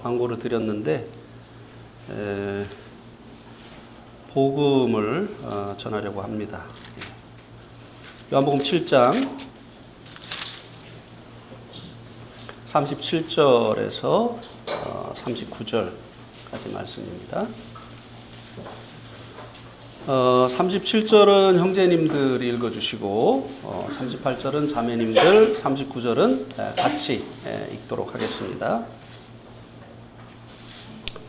광고를 드렸는데 복음을 전하려고 합니다. 요한복음 7장 37절에서 39절까지 말씀입니다. 37절은 형제님들이 읽어주시고 38절은 자매님들, 39절은 같이 읽도록 하겠습니다.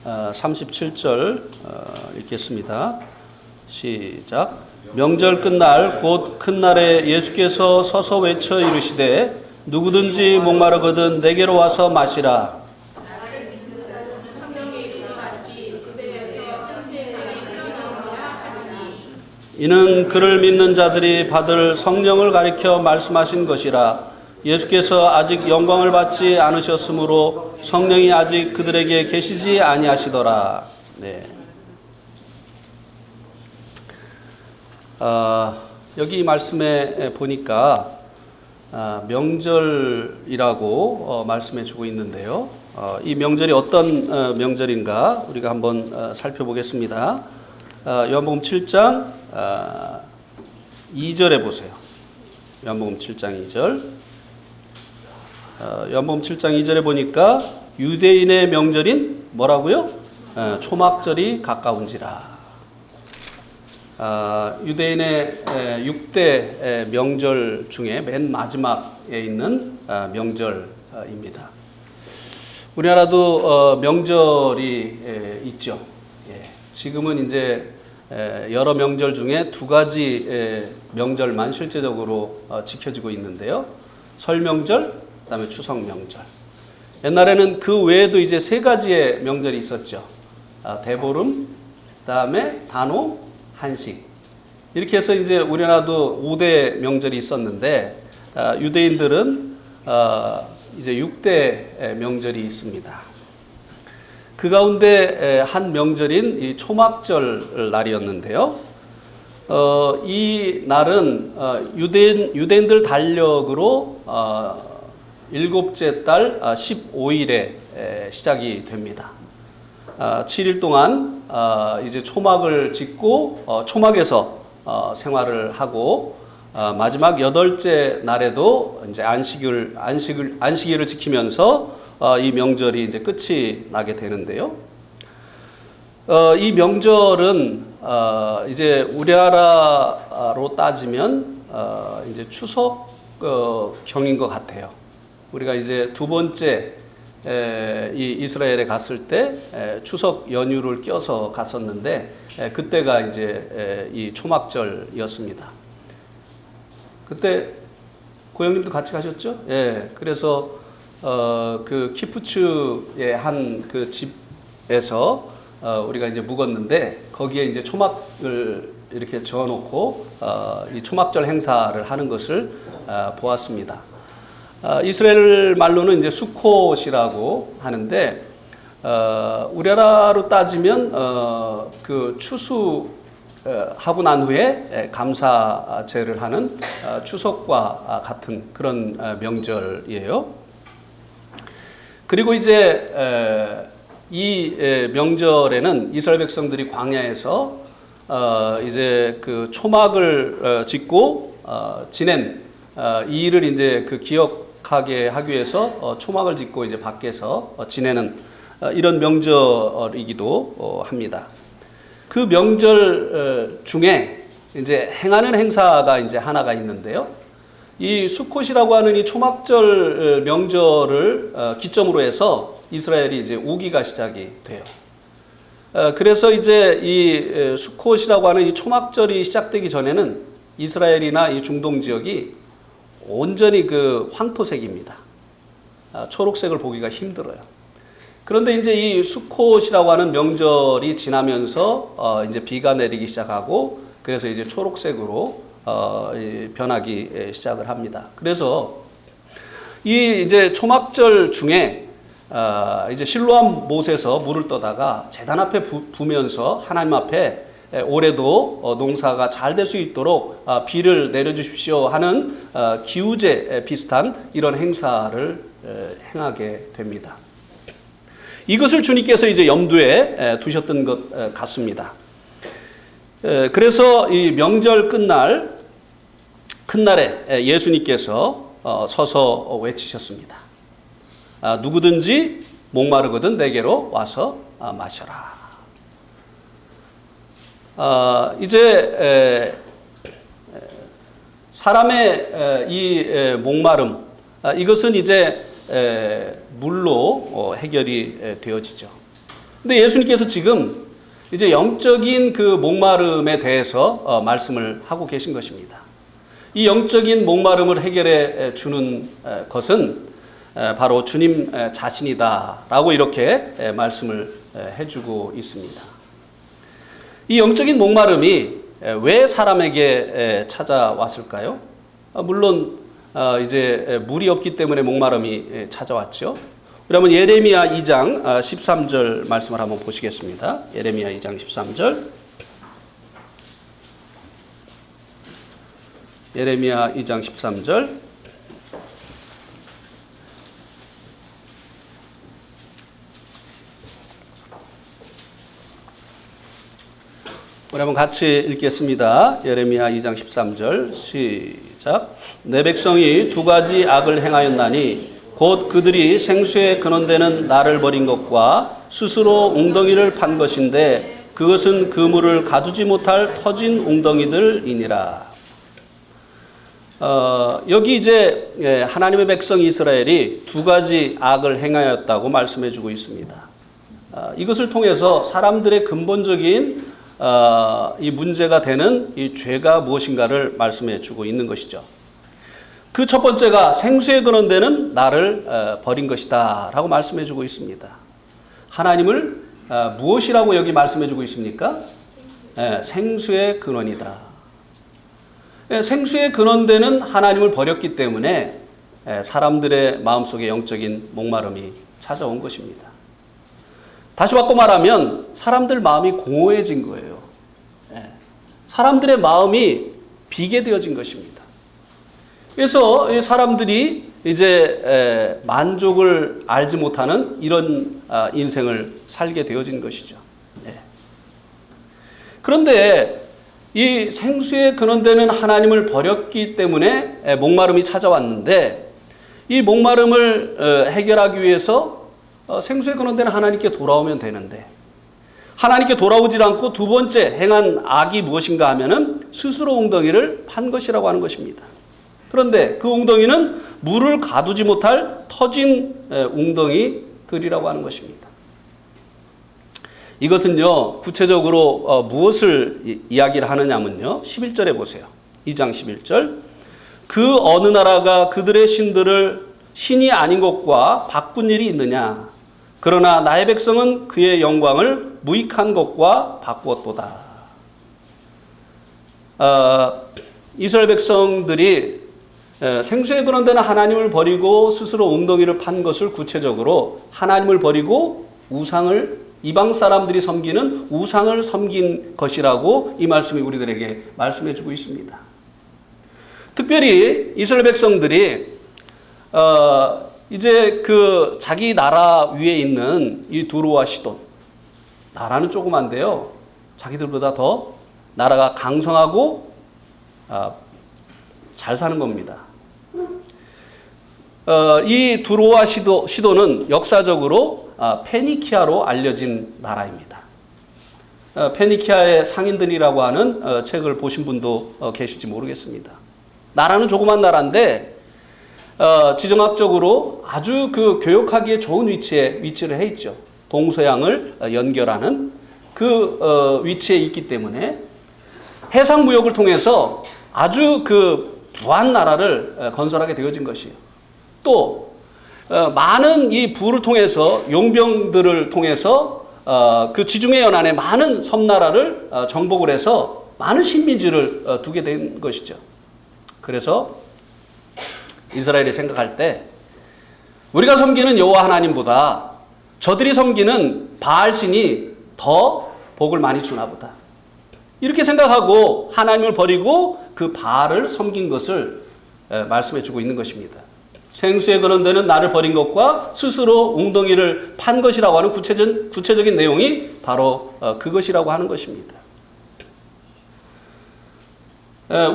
37절 읽겠습니다. 시작. 명절 끝날 곧 큰 날에 예수께서 서서 외쳐 이르시되 누구든지 목마르거든 내게로 와서 마시라. 이는 그를 믿는 자들이 받을 성령을 가리켜 말씀하신 것이라. 예수께서 아직 영광을 받지 않으셨으므로 성령이 아직 그들에게 계시지 아니하시더라. 네. 여기 이 말씀에 보니까 명절이라고 말씀해 주고 있는데요. 이 명절이 어떤 명절인가 우리가 한번 살펴보겠습니다. 요한복음 7장 2절에 보세요. 요한복음 7장 2절. 요한복음 7장 2절에 보니까 유대인의 명절인 뭐라고요? 초막절이 가까운지라. 유대인의 6대 명절 중에 맨 마지막에 있는 명절입니다. 우리나라도 명절이 있죠. 지금은 이제 여러 명절 중에 두 가지 명절만 실제적으로 지켜지고 있는데요. 설 명절, 그다음에 추석 명절. 옛날에는 그 외에도 이제 세 가지의 명절이 있었죠. 대보름, 그다음에 단오, 한식. 이렇게 해서 이제 우리나라도 5대 명절이 있었는데 유대인들은 이제 6대 명절이 있습니다. 그 가운데 한 명절인 이 초막절 날이었는데요. 이 날은 유대인들 달력으로 7째 달 15일에 시작이 됩니다. 7일 동안 이제 초막을 짓고 초막에서 생활을 하고 마지막 8째 날에도 이제 안식일을 지키면서 이 명절이 이제 끝이 나게 되는데요. 이 명절은 이제 우리나라로 따지면 이제 추석 경인 것 같아요. 우리가 이제 두 번째 이 이스라엘에 갔을 때 추석 연휴를 껴서 갔었는데 그때가 이제 이 초막절이었습니다. 그때 고영님도 같이 가셨죠? 예. 그래서 그 키푸츠의 한 그 집에서 우리가 이제 묵었는데 거기에 이제 초막을 이렇게 저어놓고 이 초막절 행사를 하는 것을 보았습니다. 이스라엘 말로는 이제 수콧이라고 하는데 우리나라로 따지면 그 추수하고 난 후에 감사제를 하는 추석과 같은 그런 명절이에요. 그리고 이제 이 명절에는 이스라엘 백성들이 광야에서 이제 그 초막을 짓고 지낸 이 일을 이제 그 기억하게 하기 위해서 초막을 짓고 이제 밖에서 지내는 이런 명절이기도 합니다. 그 명절 중에 이제 행하는 행사가 이제 하나가 있는데요. 이 수콧이라고 하는 이 초막절 명절을 기점으로 해서 이스라엘이 이제 우기가 시작이 돼요. 그래서 이제 이 수콧이라고 하는 이 초막절이 시작되기 전에는 이스라엘이나 이 중동 지역이 온전히 그 황토색입니다. 초록색을 보기가 힘들어요. 그런데 이제 이 수콧이라고 하는 명절이 지나면서 이제 비가 내리기 시작하고 그래서 이제 초록색으로 변하기 시작을 합니다. 그래서 이 이제 초막절 중에 이제 실로암 못에서 물을 떠다가 제단 앞에 부면서 하나님 앞에 올해도 농사가 잘 될 수 있도록 비를 내려주십시오 하는 기우제 비슷한 이런 행사를 행하게 됩니다. 이것을 주님께서 이제 염두에 두셨던 것 같습니다. 그래서 이 명절 끝날 큰날에 예수님께서 서서 외치셨습니다. 누구든지 목마르거든 내게로 와서 마셔라. 이제 사람의 이 목마름, 이것은 이제 물로 해결이 되어지죠. 근데 예수님께서 지금 이제 영적인 그 목마름에 대해서 말씀을 하고 계신 것입니다. 이 영적인 목마름을 해결해 주는 것은 바로 주님 자신이다라고 이렇게 말씀을 해주고 있습니다. 이 영적인 목마름이 왜 사람에게 찾아왔을까요? 물론 이제 물이 없기 때문에 목마름이 찾아왔죠. 그러면 예레미야 2장 13절 말씀을 한번 보시겠습니다. 예레미야 2장 13절. 예레미야 2장 13절. 우리 한번 같이 읽겠습니다. 예레미야 2장 13절 시작. 내 백성이 두 가지 악을 행하였나니 곧 그들이 생수에 근원되는 나를 버린 것과 스스로 웅덩이를 판 것인데 그것은 그물을 가두지 못할 터진 웅덩이들이니라. 여기 이제 하나님의 백성 이스라엘이 두 가지 악을 행하였다고 말씀해 주고 있습니다. 이것을 통해서 사람들의 근본적인 이 문제가 되는 이 죄가 무엇인가를 말씀해 주고 있는 것이죠. 그 첫 번째가 생수에 근원되는 나를 버린 것이다 라고 말씀해 주고 있습니다. 하나님을 무엇이라고 여기 말씀해 주고 있습니까? 생수의 근원이다. 생수에 근원되는 하나님을 버렸기 때문에 사람들의 마음속에 영적인 목마름이 찾아온 것입니다. 다시 바꿔 말하면 사람들 마음이 공허해진 거예요. 사람들의 마음이 비게 되어진 것입니다. 그래서 사람들이 이제 만족을 알지 못하는 이런 인생을 살게 되어진 것이죠. 그런데 이 생수에 근원되는 하나님을 버렸기 때문에 목마름이 찾아왔는데 이 목마름을 해결하기 위해서 생수에 근원되는 하나님께 돌아오면 되는데 하나님께 돌아오지 않고 두 번째 행한 악이 무엇인가 하면은 스스로 웅덩이를 판 것이라고 하는 것입니다. 그런데 그 웅덩이는 물을 가두지 못할 터진 웅덩이들이라고 하는 것입니다. 이것은요 구체적으로 무엇을 이야기를 하느냐면요 11절에 보세요. 2장 11절. 그 어느 나라가 그들의 신들을 신이 아닌 것과 바꾼 일이 있느냐. 그러나 나의 백성은 그의 영광을 무익한 것과 바꾸었도다. 이스라엘 백성들이 생수에 근원되는 하나님을 버리고 스스로 웅덩이를 판 것을 구체적으로 하나님을 버리고 우상을 이방 사람들이 섬기는 우상을 섬긴 것이라고 이 말씀이 우리들에게 말씀해 주고 있습니다. 특별히 이스라엘 백성들이 이제 그 자기 나라 위에 있는 이 두로와 시돈, 나라는 조그만데요 자기들보다 더 나라가 강성하고 잘 사는 겁니다. 이 두로와 시돈은 역사적으로 페니키아로 알려진 나라입니다. 페니키아의 상인들이라고 하는 책을 보신 분도 계실지 모르겠습니다. 나라는 조그만 나라인데 지정학적으로 아주 그 교역하기에 좋은 위치를 해 있죠. 동서양을 연결하는 그 위치에 있기 때문에 해상 무역을 통해서 아주 그 부한 나라를 건설하게 되어진 것이에요. 또 많은 이 부를 통해서 용병들을 통해서 그 지중해 연안에 많은 섬나라를 정복을 해서 많은 식민지를 두게 된 것이죠. 그래서 이스라엘이 생각할 때 우리가 섬기는 여호와 하나님보다 저들이 섬기는 바알신이 더 복을 많이 주나 보다. 이렇게 생각하고 하나님을 버리고 그 바알을 섬긴 것을 말씀해 주고 있는 것입니다. 생수에 거는 데는 나를 버린 것과 스스로 웅덩이를 판 것이라고 하는 구체적인 내용이 바로 그것이라고 하는 것입니다.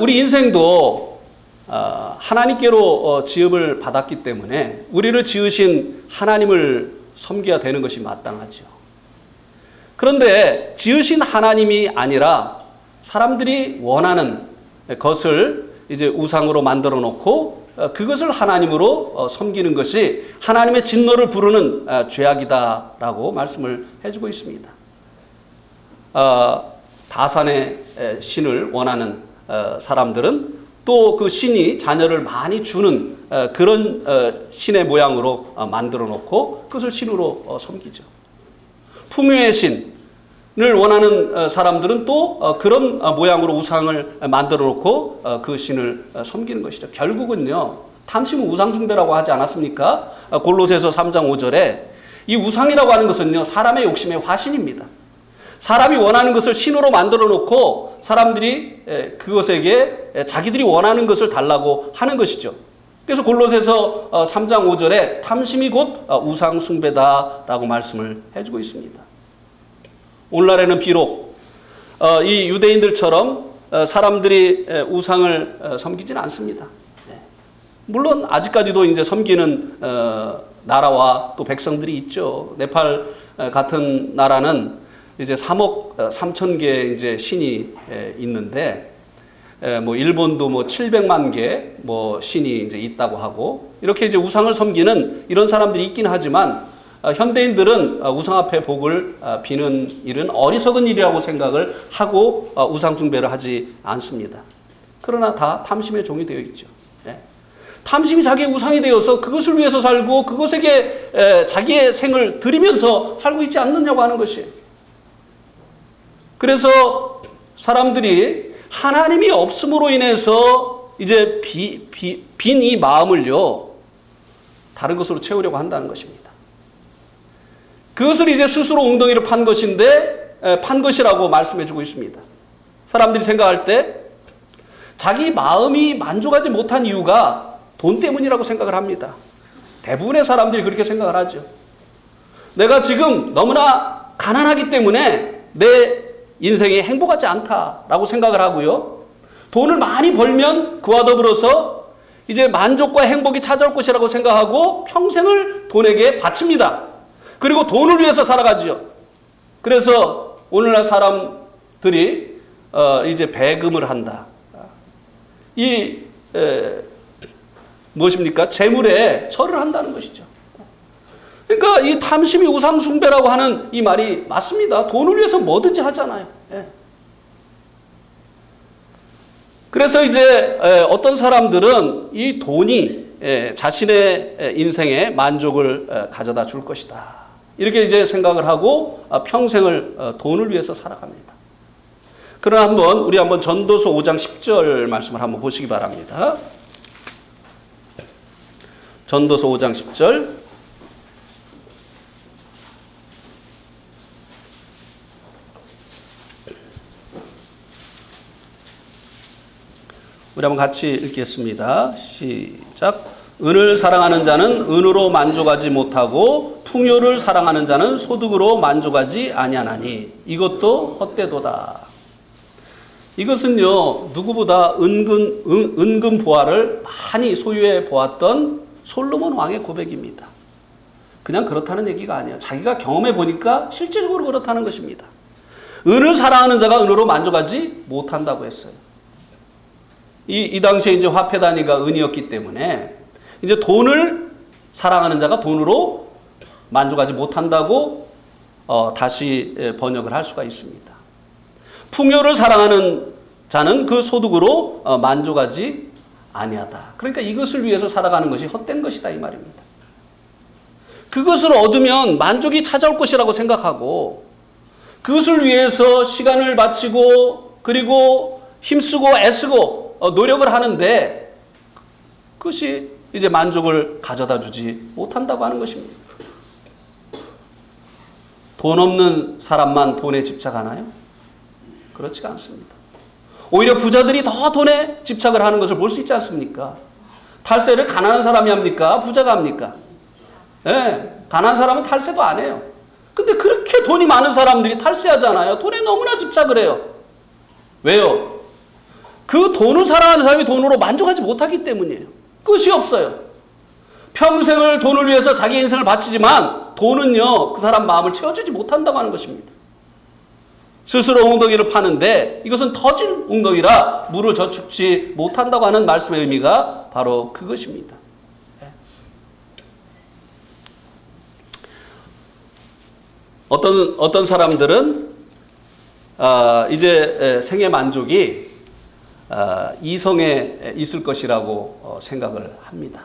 우리 인생도 하나님께로 지음을 받았기 때문에 우리를 지으신 하나님을 섬겨야 되는 것이 마땅하죠. 그런데 지으신 하나님이 아니라 사람들이 원하는 것을 이제 우상으로 만들어 놓고 그것을 하나님으로 섬기는 것이 하나님의 진노를 부르는 죄악이다라고 말씀을 해주고 있습니다. 다산의 신을 원하는 사람들은 또 그 신이 자녀를 많이 주는 그런 신의 모양으로 만들어 놓고 그것을 신으로 섬기죠. 풍요의 신을 원하는 사람들은 또 그런 모양으로 우상을 만들어 놓고 그 신을 섬기는 것이죠. 결국은요, 탐심은 우상숭배라고 하지 않았습니까? 골로새서 3장 5절에 이 우상이라고 하는 것은요, 사람의 욕심의 화신입니다. 사람이 원하는 것을 신으로 만들어 놓고 사람들이 그것에게 자기들이 원하는 것을 달라고 하는 것이죠. 그래서 골로새서 3장 5절에 탐심이 곧 우상 숭배다라고 말씀을 해주고 있습니다. 오늘날에는 비록 이 유대인들처럼 사람들이 우상을 섬기지는 않습니다. 물론 아직까지도 이제 섬기는 나라와 또 백성들이 있죠. 네팔 같은 나라는 이제 3억 3천 개의 이제 신이 있는데, 뭐 일본도 뭐 700만 개 뭐 신이 이제 있다고 하고, 이렇게 이제 우상을 섬기는 이런 사람들이 있긴 하지만 현대인들은 우상 앞에 복을 비는 일은 어리석은 일이라고 생각을 하고 우상 숭배를 하지 않습니다. 그러나 다 탐심의 종이 되어 있죠. 탐심이 자기의 우상이 되어서 그것을 위해서 살고 그것에게 자기의 생을 드리면서 살고 있지 않느냐고 하는 것이에요. 그래서 사람들이 하나님이 없음으로 인해서 이제 빈 이 마음을요, 다른 것으로 채우려고 한다는 것입니다. 그것을 이제 스스로 웅덩이를 판 것이라고 말씀해 주고 있습니다. 사람들이 생각할 때 자기 마음이 만족하지 못한 이유가 돈 때문이라고 생각을 합니다. 대부분의 사람들이 그렇게 생각을 하죠. 내가 지금 너무나 가난하기 때문에 내 인생이 행복하지 않다라고 생각을 하고요. 돈을 많이 벌면 그와 더불어서 이제 만족과 행복이 찾아올 것이라고 생각하고 평생을 돈에게 바칩니다. 그리고 돈을 위해서 살아가지요. 그래서 오늘날 사람들이 이제 배금을 한다. 무엇입니까? 재물에 절을 한다는 것이죠. 그러니까 이 탐심이 우상숭배라고 하는 이 말이 맞습니다. 돈을 위해서 뭐든지 하잖아요. 그래서 이제 어떤 사람들은 이 돈이 자신의 인생에 만족을 가져다 줄 것이다. 이렇게 이제 생각을 하고 평생을 돈을 위해서 살아갑니다. 그러나 우리 한번 전도서 5장 10절 말씀을 한번 보시기 바랍니다. 전도서 5장 10절. 우리 한번 같이 읽겠습니다. 시작. 은을 사랑하는 자는 은으로 만족하지 못하고 풍요를 사랑하는 자는 소득으로 만족하지 아니하나니 이것도 헛되도다. 이것은요, 누구보다 은근 보화를 많이 소유해 보았던 솔로몬 왕의 고백입니다. 그냥 그렇다는 얘기가 아니에요. 자기가 경험해 보니까 실제적으로 그렇다는 것입니다. 은을 사랑하는 자가 은으로 만족하지 못한다고 했어요. 이 당시에 이제 화폐 단위가 은이었기 때문에 이제 돈을 사랑하는 자가 돈으로 만족하지 못한다고 다시 번역을 할 수가 있습니다. 풍요를 사랑하는 자는 그 소득으로 만족하지 아니하다. 그러니까 이것을 위해서 살아가는 것이 헛된 것이다 이 말입니다. 그것을 얻으면 만족이 찾아올 것이라고 생각하고 그것을 위해서 시간을 바치고 그리고 힘쓰고 애쓰고 노력을 하는데 그것이 이제 만족을 가져다 주지 못한다고 하는 것입니다. 돈 없는 사람만 돈에 집착하나요? 그렇지가 않습니다. 오히려 부자들이 더 돈에 집착을 하는 것을 볼 수 있지 않습니까? 탈세를 가난한 사람이 합니까? 부자가 합니까? 예, 가난한 사람은 탈세도 안 해요. 근데 그렇게 돈이 많은 사람들이 탈세하잖아요. 돈에 너무나 집착을 해요. 왜요? 그 돈을 사랑하는 사람이 돈으로 만족하지 못하기 때문이에요. 끝이 없어요. 평생을 돈을 위해서 자기 인생을 바치지만 돈은요, 그 사람 마음을 채워주지 못한다고 하는 것입니다. 스스로 웅덩이를 파는데 이것은 터진 웅덩이라 물을 저축지 못한다고 하는 말씀의 의미가 바로 그것입니다. 어떤 사람들은 이제 생애 만족이 이성에 있을 것이라고 생각을 합니다.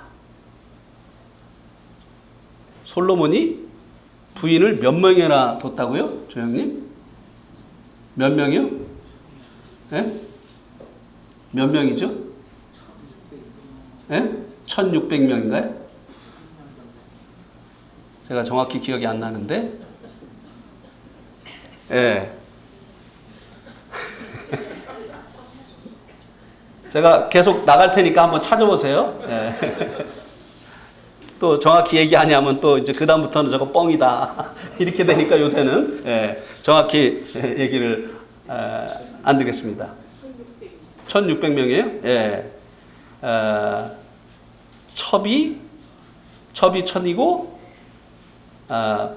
솔로몬이 부인을 몇 명이나 뒀다고요? 조형님? 몇 명이요? 예? 몇 명이죠? 예? 1600명인가요? 제가 정확히 기억이 안 나는데, 예. 제가 계속 나갈 테니까 한번 찾아보세요. 예. 또 정확히 얘기하냐면 또 이제 그다음부터는 저거 뻥이다. 이렇게 되니까 요새는 예, 정확히 얘기를 안 드리겠습니다. 1600명이에요? 예. 첩이 1000이고,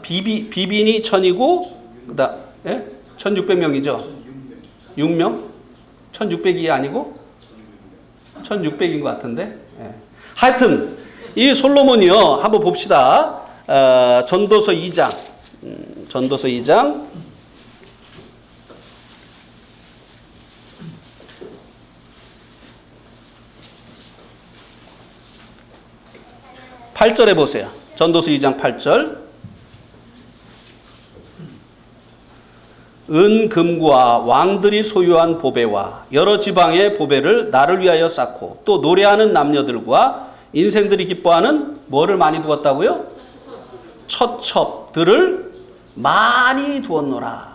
비빈이 1000이고, 예? 1600명이죠? 6명? 1600이 아니고? 1600인 것 같은데? 예. 하여튼, 이 솔로몬이요, 한번 봅시다. 전도서 2장. 전도서 2장. 8절에 보세요. 전도서 2장 8절. 은, 금과 왕들이 소유한 보배와 여러 지방의 보배를 나를 위하여 쌓고 또 노래하는 남녀들과 인생들이 기뻐하는 뭐를 많이 두었다고요? 처첩들을 많이 두었노라.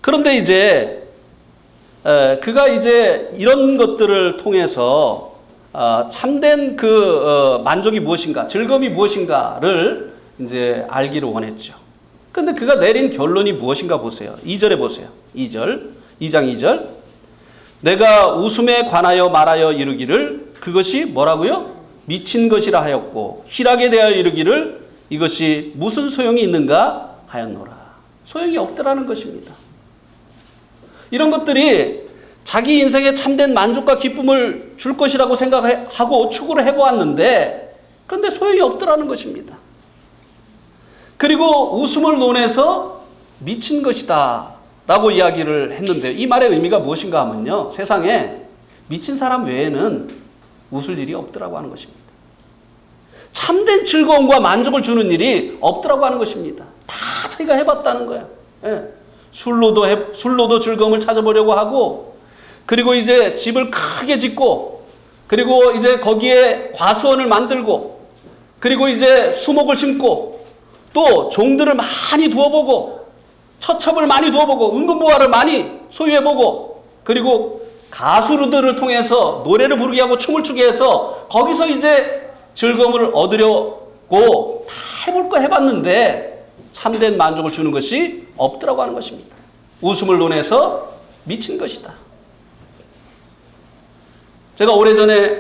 그런데 이제 그가 이제 이런 것들을 통해서 참된 그 만족이 무엇인가, 즐거움이 무엇인가를 이제 알기를 원했죠. 그런데 그가 내린 결론이 무엇인가 보세요. 2절에 보세요. 2장 2절. 내가 웃음에 관하여 말하여 이르기를 그것이 뭐라고요? 미친 것이라 하였고 희락에 대하여 이르기를 이것이 무슨 소용이 있는가 하였노라. 소용이 없더라는 것입니다. 이런 것들이 자기 인생에 참된 만족과 기쁨을 줄 것이라고 생각하고 추구를 해보았는데 그런데 소용이 없더라는 것입니다. 그리고 웃음을 논해서 미친 것이다 라고 이야기를 했는데 이 말의 의미가 무엇인가 하면요, 세상에 미친 사람 외에는 웃을 일이 없더라고 하는 것입니다. 참된 즐거움과 만족을 주는 일이 없더라고 하는 것입니다. 다 자기가 해봤다는 거야. 예. 술로도 즐거움을 찾아보려고 하고, 그리고 이제 집을 크게 짓고, 그리고 이제 거기에 과수원을 만들고, 그리고 이제 수목을 심고, 또 종들을 많이 두어보고, 처첩을 많이 두어보고, 은근보화를 많이 소유해보고, 그리고 가수들을 통해서 노래를 부르게 하고 춤을 추게 해서 거기서 이제 즐거움을 얻으려고 다 해볼 거 해봤는데 참된 만족을 주는 것이 없더라고 하는 것입니다. 웃음을 논해서 미친 것이다. 제가 오래전에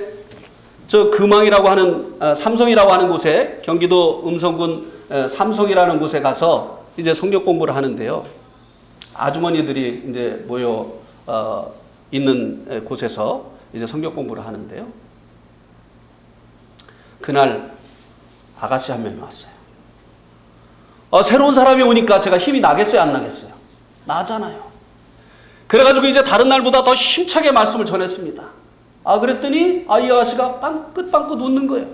저 금왕이라고 하는 삼성이라고 하는 곳에, 경기도 음성군 삼성이라는 곳에 가서 이제 성경 공부를 하는데요. 아주머니들이 이제 모여 있는 곳에서 이제 성경 공부를 하는데요. 그날 아가씨 한 명이 왔어요. 새로운 사람이 오니까 제가 힘이 나겠어요, 안 나겠어요? 나잖아요. 그래가지고 이제 다른 날보다 더 힘차게 말씀을 전했습니다. 그랬더니 이 아가씨가 빵긋빵긋 웃는 거예요.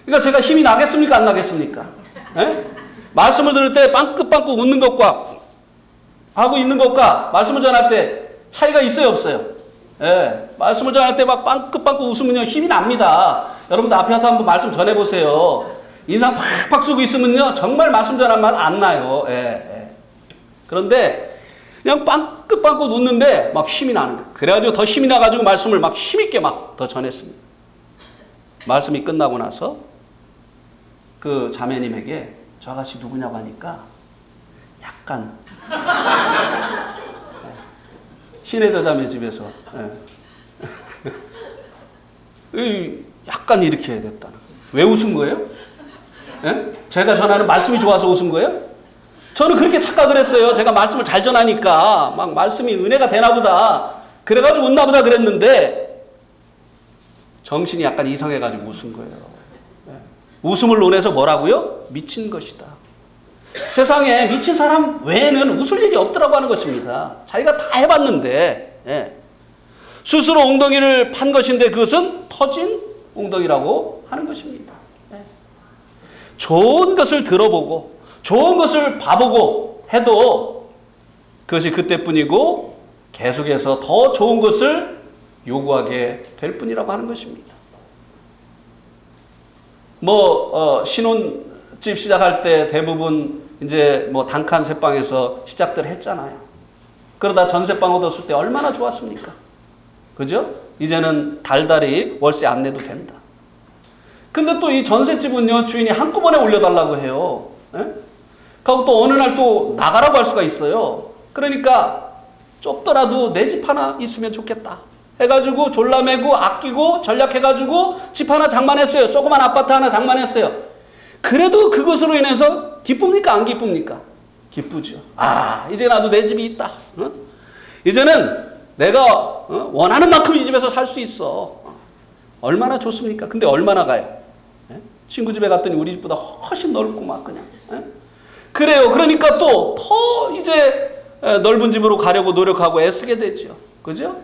그러니까 제가 힘이 나겠습니까, 안 나겠습니까? 예? 말씀을 들을 때 빵긋빵긋 웃는 것과 하고 있는 것과 말씀을 전할 때 차이가 있어요, 없어요? 예. 말씀을 전할 때 막 빵긋빵긋 웃으면요, 힘이 납니다. 여러분들 앞에 와서 한번 말씀 전해보세요. 인상 팍팍 쓰고 있으면요, 정말 말씀 전한 맛 안 나요. 예. 그런데 그냥 빵긋빵긋 웃는데 막 힘이 나는 거예요. 그래가지고 더 힘이 나가지고 말씀을 막 힘있게 막 더 전했습니다. 말씀이 끝나고 나서 그 자매님에게 저 아가씨 누구냐고 하니까 약간 신혜저 자매 집에서 약간 이렇게 해야 됐다는. 왜 웃은 거예요? 제가 전하는 말씀이 좋아서 웃은 거예요? 저는 그렇게 착각을 했어요. 제가 말씀을 잘 전하니까 막 말씀이 은혜가 되나 보다. 그래가지고 웃나 보다 그랬는데 정신이 약간 이상해가지고 웃은 거예요. 웃음을 논해서 뭐라고요? 미친 것이다. 세상에 미친 사람 외에는 웃을 일이 없더라고 하는 것입니다. 자기가 다 해봤는데 스스로 엉덩이를 판 것인데 그것은 터진 엉덩이라고 하는 것입니다. 좋은 것을 들어보고 좋은 것을 봐보고 해도 그것이 그때뿐이고 계속해서 더 좋은 것을 요구하게 될 뿐이라고 하는 것입니다. 신혼집 시작할 때 대부분 이제 단칸 새방에서 시작들 했잖아요. 그러다 전세방 얻었을 때 얼마나 좋았습니까? 그죠? 이제는 달달이 월세 안 내도 된다. 근데 또 이 전셋집은요, 주인이 한꺼번에 올려달라고 해요. 그리고 또 어느 날 또 나가라고 할 수가 있어요. 그러니까 좁더라도 내 집 하나 있으면 좋겠다 해가지고 졸라매고 아끼고 전략해가지고 집 하나 장만했어요. 조그만 아파트 하나 장만했어요. 그래도 그것으로 인해서 기쁩니까? 안 기쁩니까? 기쁘죠. 이제 나도 내 집이 있다. 이제는 내가 원하는 만큼 이 집에서 살 수 있어. 얼마나 좋습니까? 근데 얼마나 가요? 친구 집에 갔더니 우리 집보다 훨씬 넓고 막 그냥. 그래요. 그러니까 또 더 이제 넓은 집으로 가려고 노력하고 애쓰게 되죠. 그죠?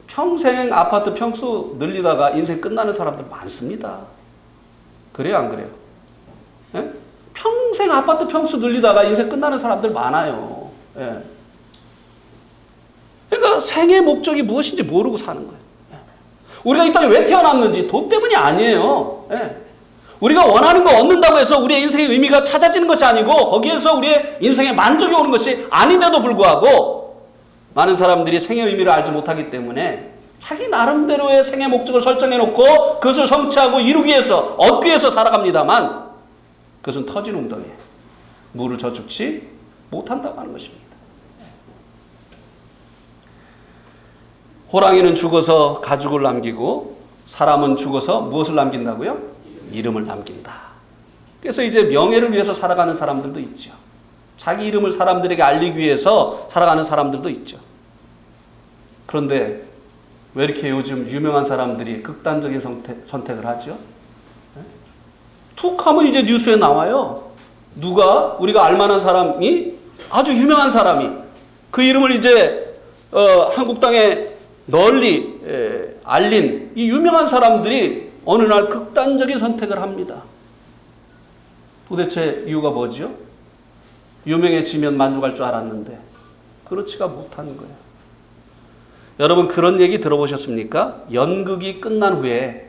평생 아파트 평수 늘리다가 인생 끝나는 사람들 많습니다. 그래요, 안 그래요? 평생 아파트 평수 늘리다가 인생 끝나는 사람들 많아요. 그러니까 생의 목적이 무엇인지 모르고 사는 거예요. 우리가 이 땅에 왜 태어났는지 돈 때문이 아니에요. 우리가 원하는 거 얻는다고 해서 우리의 인생의 의미가 찾아지는 것이 아니고 거기에서 우리의 인생의 만족이 오는 것이 아닌데도 불구하고 많은 사람들이 생의 의미를 알지 못하기 때문에 자기 나름대로의 생의 목적을 설정해 놓고 그것을 성취하고 이루기 위해서 얻기 위해서 살아갑니다만 그것은 터진 웅덩이에 물을 저축치 못한다고 하는 것입니다. 호랑이는 죽어서 가죽을 남기고 사람은 죽어서 무엇을 남긴다고요? 이름을 남긴다. 그래서 이제 명예를 위해서 살아가는 사람들도 있죠. 자기 이름을 사람들에게 알리기 위해서 살아가는 사람들도 있죠. 그런데 왜 이렇게 요즘 유명한 사람들이 극단적인 선택을 하죠? 툭 하면 이제 뉴스에 나와요. 누가 우리가 알만한 사람이 아주 유명한 사람이 그 이름을 이제 한국 땅에 널리 알린 이 유명한 사람들이 어느 날 극단적인 선택을 합니다. 도대체 이유가 뭐죠? 유명해지면 만족할 줄 알았는데 그렇지가 못하는 거예요. 여러분 그런 얘기 들어보셨습니까? 연극이 끝난 후에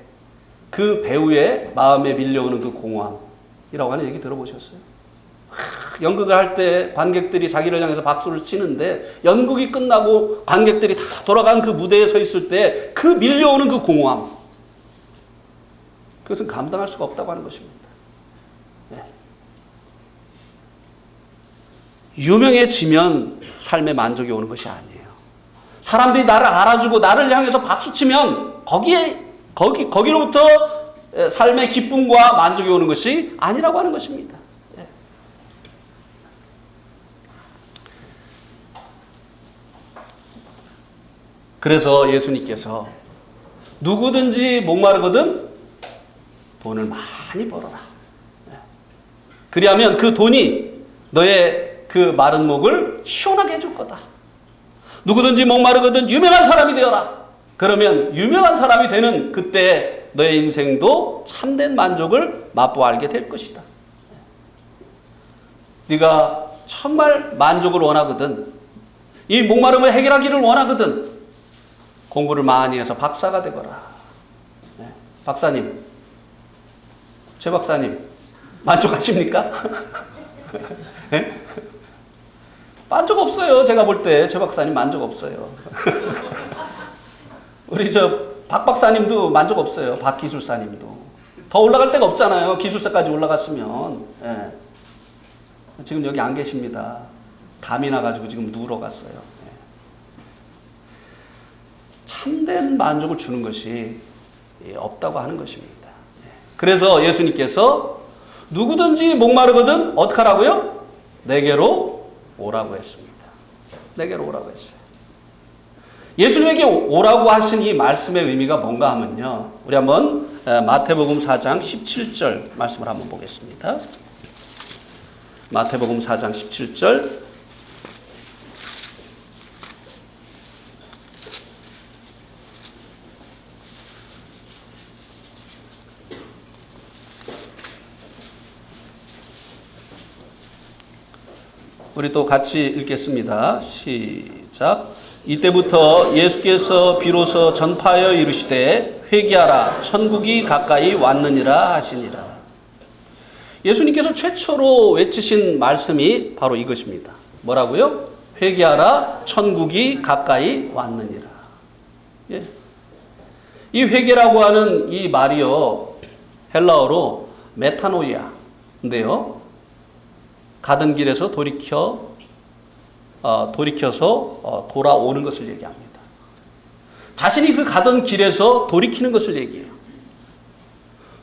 그 배우의 마음에 밀려오는 그 공허함이라고 하는 얘기 들어보셨어요? 연극을 할 때 관객들이 자기를 향해서 박수를 치는데 연극이 끝나고 관객들이 다 돌아간 그 무대에 서 있을 때 그 밀려오는 그 공허함, 그것은 감당할 수가 없다고 하는 것입니다. 유명해지면 삶의 만족이 오는 것이 아니에요. 사람들이 나를 알아주고 나를 향해서 박수치면 거기로부터 삶의 기쁨과 만족이 오는 것이 아니라고 하는 것입니다. 그래서 예수님께서 누구든지 목마르거든 돈을 많이 벌어라. 그리하면 그 돈이 너의 그 마른 목을 시원하게 해줄 거다. 누구든지 목마르거든 유명한 사람이 되어라. 그러면 유명한 사람이 되는 그때 너의 인생도 참된 만족을 맛보아 알게 될 것이다. 네가 정말 만족을 원하거든, 이 목마름을 해결하기를 원하거든, 공부를 많이 해서 박사가 되거라. 박사님, 최 박사님 만족하십니까? 만족 없어요. 제가 볼 때 최 박사님 만족 없어요. 우리 박 박사님도 만족 없어요. 박 기술사님도. 더 올라갈 데가 없잖아요. 기술사까지 올라갔으면. 예. 지금 여기 안 계십니다. 담이 나가지고 지금 누우러 갔어요. 예. 참된 만족을 주는 것이 없다고 하는 것입니다. 예. 그래서 예수님께서 누구든지 목마르거든 어떻게 하라고요? 내게로 오라고 했습니다. 내게로 오라고 했어요. 예수님에게 오라고 하신 이 말씀의 의미가 뭔가 하면요. 우리 한번 마태복음 4장 17절 말씀을 한번 보겠습니다. 마태복음 4장 17절. 우리 또 같이 읽겠습니다. 시작. 이때부터 예수께서 비로소 전파하여 이르시되 회개하라 천국이 가까이 왔느니라 하시니라. 예수님께서 최초로 외치신 말씀이 바로 이것입니다. 뭐라고요? 회개하라 천국이 가까이 왔느니라. 예. 이 회개라고 하는 이 말이요, 헬라어로 메타노이아인데요, 가던 길에서 돌이켜서 돌아오는 것을 얘기합니다. 자신이 그 가던 길에서 돌이키는 것을 얘기해요.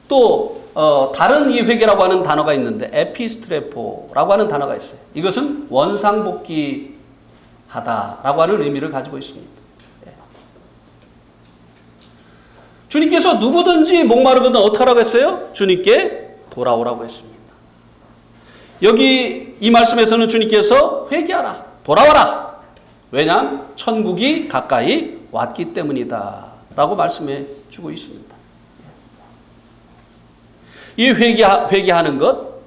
또 다른 이 회개라고 하는 단어가 있는데 에피스트레포라고 하는 단어가 있어요. 이것은 원상복귀하다라고 하는 의미를 가지고 있습니다. 예. 주님께서 누구든지 목마르거든 어떻게 하라고 했어요? 주님께 돌아오라고 했습니다. 여기 이 말씀에서는 주님께서 회개하라, 돌아와라. 왜냐하면 천국이 가까이 왔기 때문이다 라고 말씀해 주고 있습니다. 이 회개하는 것,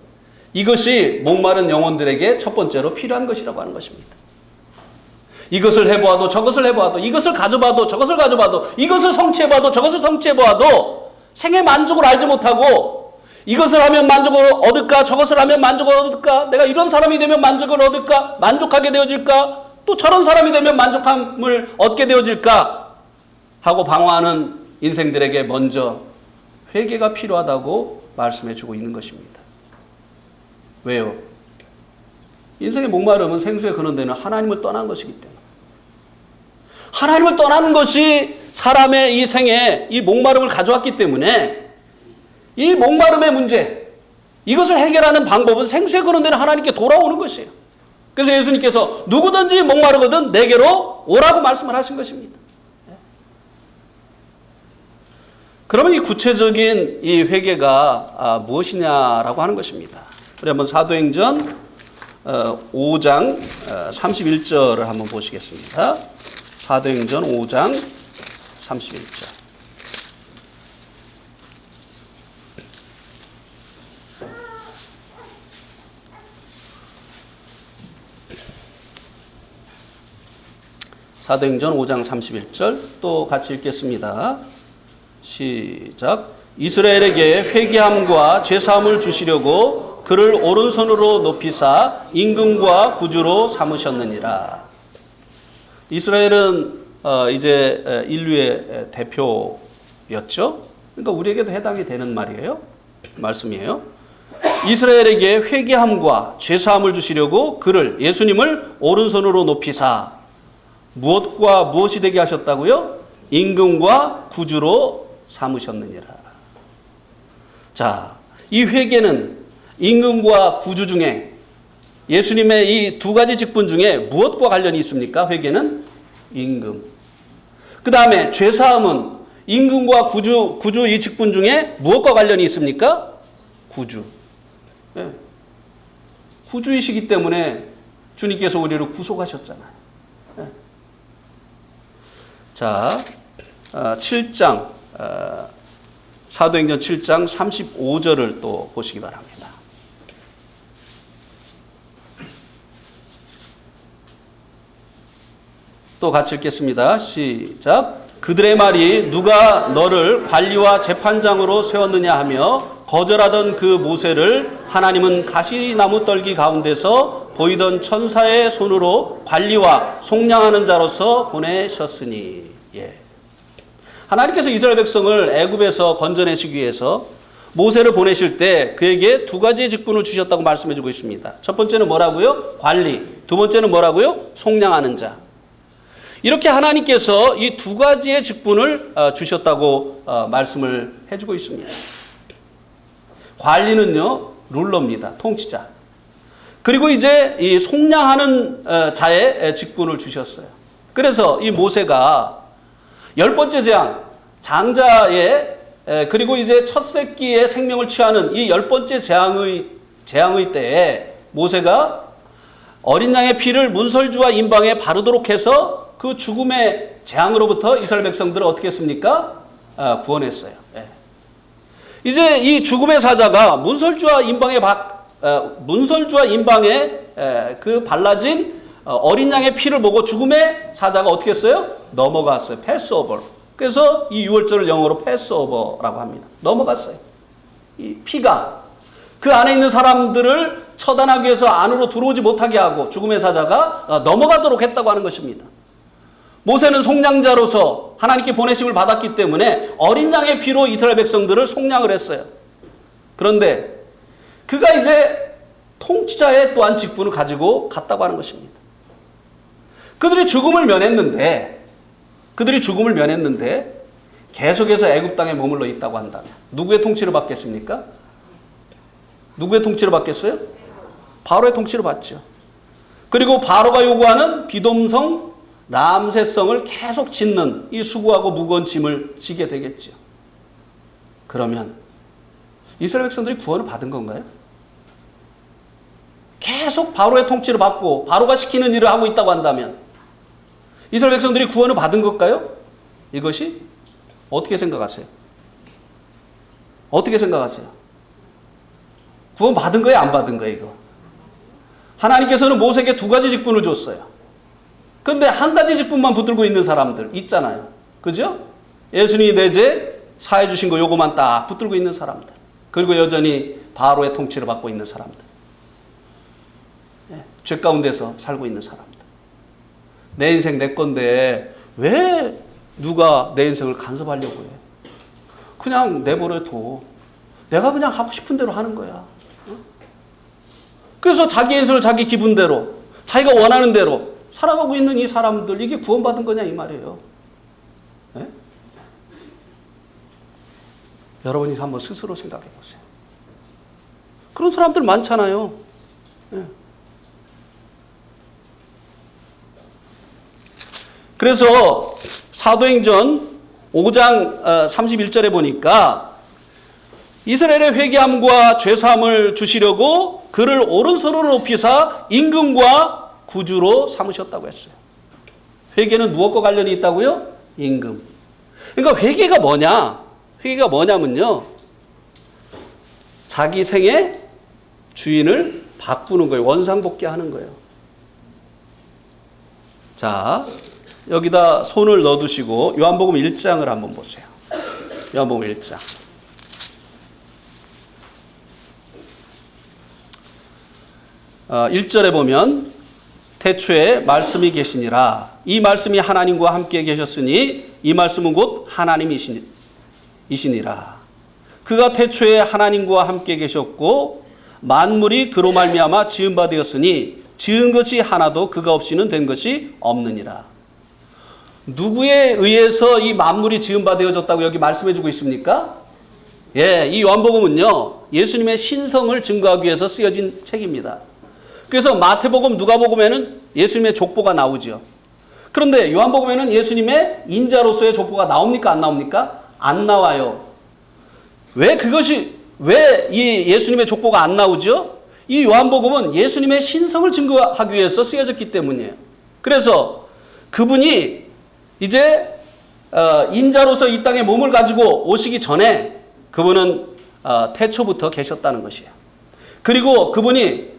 이것이 목마른 영혼들에게 첫 번째로 필요한 것이라고 하는 것입니다. 이것을 해보아도 저것을 해보아도 이것을 가져봐도 저것을 가져봐도 이것을 성취해봐도 저것을 성취해보아도 생의 만족을 알지 못하고 이것을 하면 만족을 얻을까 저것을 하면 만족을 얻을까 내가 이런 사람이 되면 만족을 얻을까 만족하게 되어질까 또 저런 사람이 되면 만족함을 얻게 되어질까 하고 방황하는 인생들에게 먼저 회개가 필요하다고 말씀해 주고 있는 것입니다. 왜요? 인생의 목마름은 생수에 근원되는 하나님을 떠난 것이기 때문에 하나님을 떠나는 것이 사람의 이 생에 이 목마름을 가져왔기 때문에 이 목마름의 문제 이것을 해결하는 방법은 생수에 근원되는 하나님께 돌아오는 것이에요. 그래서 예수님께서 누구든지 목마르거든 내게로 오라고 말씀을 하신 것입니다. 그러면 이 구체적인 이 회개가 무엇이냐라고 하는 것입니다. 우리 한번 사도행전 5장 31절을 한번 보시겠습니다. 사도행전 5장 31절. 사도행전 5장 31절 또 같이 읽겠습니다. 시작. 이스라엘에게 회개함과 죄사함을 주시려고 그를 오른손으로 높이사 임금과 구주로 삼으셨느니라. 이스라엘은 이제 인류의 대표였죠. 그러니까 우리에게도 해당이 되는 말씀이에요. 이스라엘에게 회개함과 죄사함을 주시려고 그를 예수님을 오른손으로 높이사 무엇과 무엇이 되게 하셨다고요? 임금과 구주로 삼으셨느니라. 자, 이 회개는 임금과 구주 중에 예수님의 이 두 가지 직분 중에 무엇과 관련이 있습니까? 회개는 임금. 그 다음에 죄사함은 임금과 구주 이 직분 중에 무엇과 관련이 있습니까? 구주. 네. 구주이시기 때문에 주님께서 우리를 구속하셨잖아요. 네. 자, 7장 사도행전 7장 35절을 또 보시기 바랍니다. 또 같이 읽겠습니다. 시작. 그들의 말이 누가 너를 관리와 재판장으로 세웠느냐 하며 거절하던 그 모세를 하나님은 가시나무 떨기 가운데서 보이던 천사의 손으로 관리와 속량하는 자로서 보내셨으니. 예. 하나님께서 이스라엘 백성을 애굽에서 건져내시기 위해서 모세를 보내실 때 그에게 두 가지의 직분을 주셨다고 말씀해 주고 있습니다. 첫 번째는 뭐라고요? 관리. 두 번째는 뭐라고요? 속량하는 자. 이렇게 하나님께서 이 두 가지의 직분을 주셨다고 말씀을 해주고 있습니다. 관리는요, 룰러입니다. 통치자. 그리고 이제 이 속량하는 자의 직분을 주셨어요. 그래서 이 모세가 10번째 재앙, 장자의 그리고 이제 첫 새끼의 생명을 취하는 이 10번째 재앙의 때에 모세가 어린 양의 피를 문설주와 임방에 바르도록 해서 그 죽음의 재앙으로부터 이스라엘 백성들을 어떻게 했습니까? 구원했어요. 예. 이제 이 죽음의 사자가 문설주와 임방에 그 발라진 어린 양의 피를 보고 죽음의 사자가 어떻게 했어요? 넘어갔어요. 패스오버. 그래서 이 유월절을 영어로 패스오버라고 합니다. 넘어갔어요. 이 피가 그 안에 있는 사람들을 처단하기 위해서 안으로 들어오지 못하게 하고 죽음의 사자가 넘어가도록 했다고 하는 것입니다. 모세는 속량자로서 하나님께 보내심을 받았기 때문에 어린 양의 피로 이스라엘 백성들을 속량을 했어요. 그런데 그가 이제 통치자의 또한 직분을 가지고 갔다고 하는 것입니다. 그들이 죽음을 면했는데 계속해서 애굽 땅에 머물러 있다고 한다면 누구의 통치를 받겠습니까? 누구의 통치를 받겠어요? 바로의 통치를 받죠. 그리고 바로가 요구하는 비돔성 람세성을 계속 짓는 이 수고하고 무거운 짐을 지게 되겠죠. 그러면 이스라엘 백성들이 구원을 받은 건가요? 계속 바로의 통치를 받고 바로가 시키는 일을 하고 있다고 한다면 이스라엘 백성들이 구원을 받은 걸까요? 이것이 어떻게 생각하세요? 어떻게 생각하세요? 구원 받은 거예요? 안 받은 거예요? 이거? 하나님께서는 모세에게 두 가지 직분을 줬어요. 그런데 한 가지 직분만 붙들고 있는 사람들 있잖아요. 그죠? 예수님이 내 죄 사해 주신 거 요거만 딱 붙들고 있는 사람들. 그리고 여전히 바로의 통치를 받고 있는 사람들. 죄 가운데서 살고 있는 사람들. 내 인생 내 건데 왜 누가 내 인생을 간섭하려고 해? 그냥 내버려둬. 내가 그냥 하고 싶은 대로 하는 거야. 그래서 자기 인생을 자기 기분대로 자기가 원하는 대로 살아가고 있는 이 사람들, 이게 구원받은 거냐 이 말이에요. 네? 여러분이 한번 스스로 생각해 보세요. 그런 사람들 많잖아요. 네. 그래서 사도행전 5장 31절에 보니까 이스라엘의 회개함과 죄사함을 주시려고 그를 오른손으로 높이사 임금과 구주로 삼으셨다고 했어요. 회개는 무엇과 관련이 있다고요? 임금. 그러니까 회개가 뭐냐? 회개가 뭐냐면요, 자기 생의 주인을 바꾸는 거예요. 원상복귀하는 거예요. 자, 여기다 손을 넣어두시고 요한복음 1장을 한번 보세요. 요한복음 1장. 1절에 보면 태초에 말씀이 계시니라. 이 말씀이 하나님과 함께 계셨으니 이 말씀은 곧 하나님이시니라. 그가 태초에 하나님과 함께 계셨고 만물이 그로 말미암아 지은 바 되었으니 지은 것이 하나도 그가 없이는 된 것이 없느니라. 누구에 의해서 이 만물이 지은 바 되어졌다고 여기 말씀해 주고 있습니까? 예, 이 요한복음은요, 예수님의 신성을 증거하기 위해서 쓰여진 책입니다. 그래서 마태복음, 누가복음에는 예수님의 족보가 나오죠. 그런데 요한복음에는 예수님의 인자로서의 족보가 나옵니까? 안 나옵니까? 안 나와요. 왜 이 예수님의 족보가 안 나오죠? 이 요한복음은 예수님의 신성을 증거하기 위해서 쓰여졌기 때문이에요. 그래서 그분이 이제 인자로서 이 땅에 몸을 가지고 오시기 전에 그분은 태초부터 계셨다는 것이에요. 그리고 그분이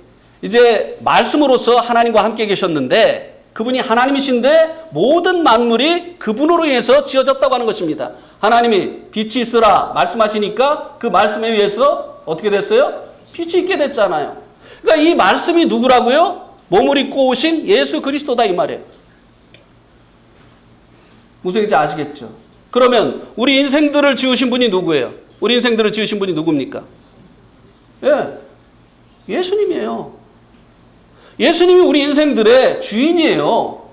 이제 말씀으로서 하나님과 함께 계셨는데 그분이 하나님이신데 모든 만물이 그분으로 인해서 지어졌다고 하는 것입니다. 하나님이 빛이 있으라 말씀하시니까 그 말씀에 의해서 어떻게 됐어요? 빛이 있게 됐잖아요. 그러니까 이 말씀이 누구라고요? 몸을 입고 오신 예수 그리스도다 이 말이에요. 무슨 얘기인지 아시겠죠? 그러면 우리 인생들을 지으신 분이 누구예요? 우리 인생들을 지으신 분이 누굽니까? 예, 예수님이에요. 예수님이 우리 인생들의 주인이에요.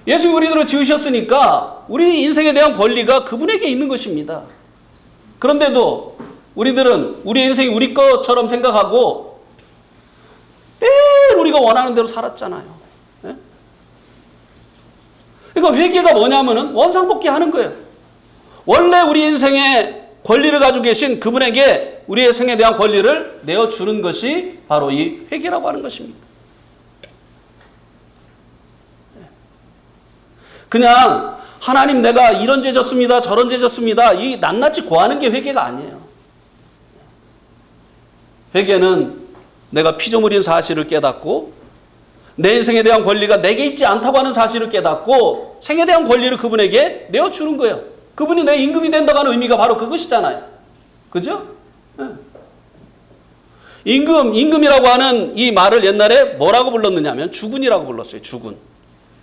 예수님이 우리들을 지으셨으니까 우리 인생에 대한 권리가 그분에게 있는 것입니다. 그런데도 우리들은 우리 인생이 우리 것처럼 생각하고 매일 우리가 원하는 대로 살았잖아요. 예? 그러니까 회개가 뭐냐면은 원상복귀 하는 거예요. 원래 우리 인생에 권리를 가지고 계신 그분에게 우리의 생에 대한 권리를 내어주는 것이 바로 이 회개라고 하는 것입니다. 그냥 하나님 내가 이런 죄 졌습니다. 저런 죄 졌습니다. 이 낱낱이 고하는 게 회개가 아니에요. 회개는 내가 피조물인 사실을 깨닫고 내 인생에 대한 권리가 내게 있지 않다고 하는 사실을 깨닫고 생에 대한 권리를 그분에게 내어주는 거예요. 그분이 내 임금이 된다고 하는 의미가 바로 그것이잖아요. 그죠? 네. 임금이라고 하는 이 말을 옛날에 뭐라고 불렀느냐면 주군이라고 불렀어요. 주군.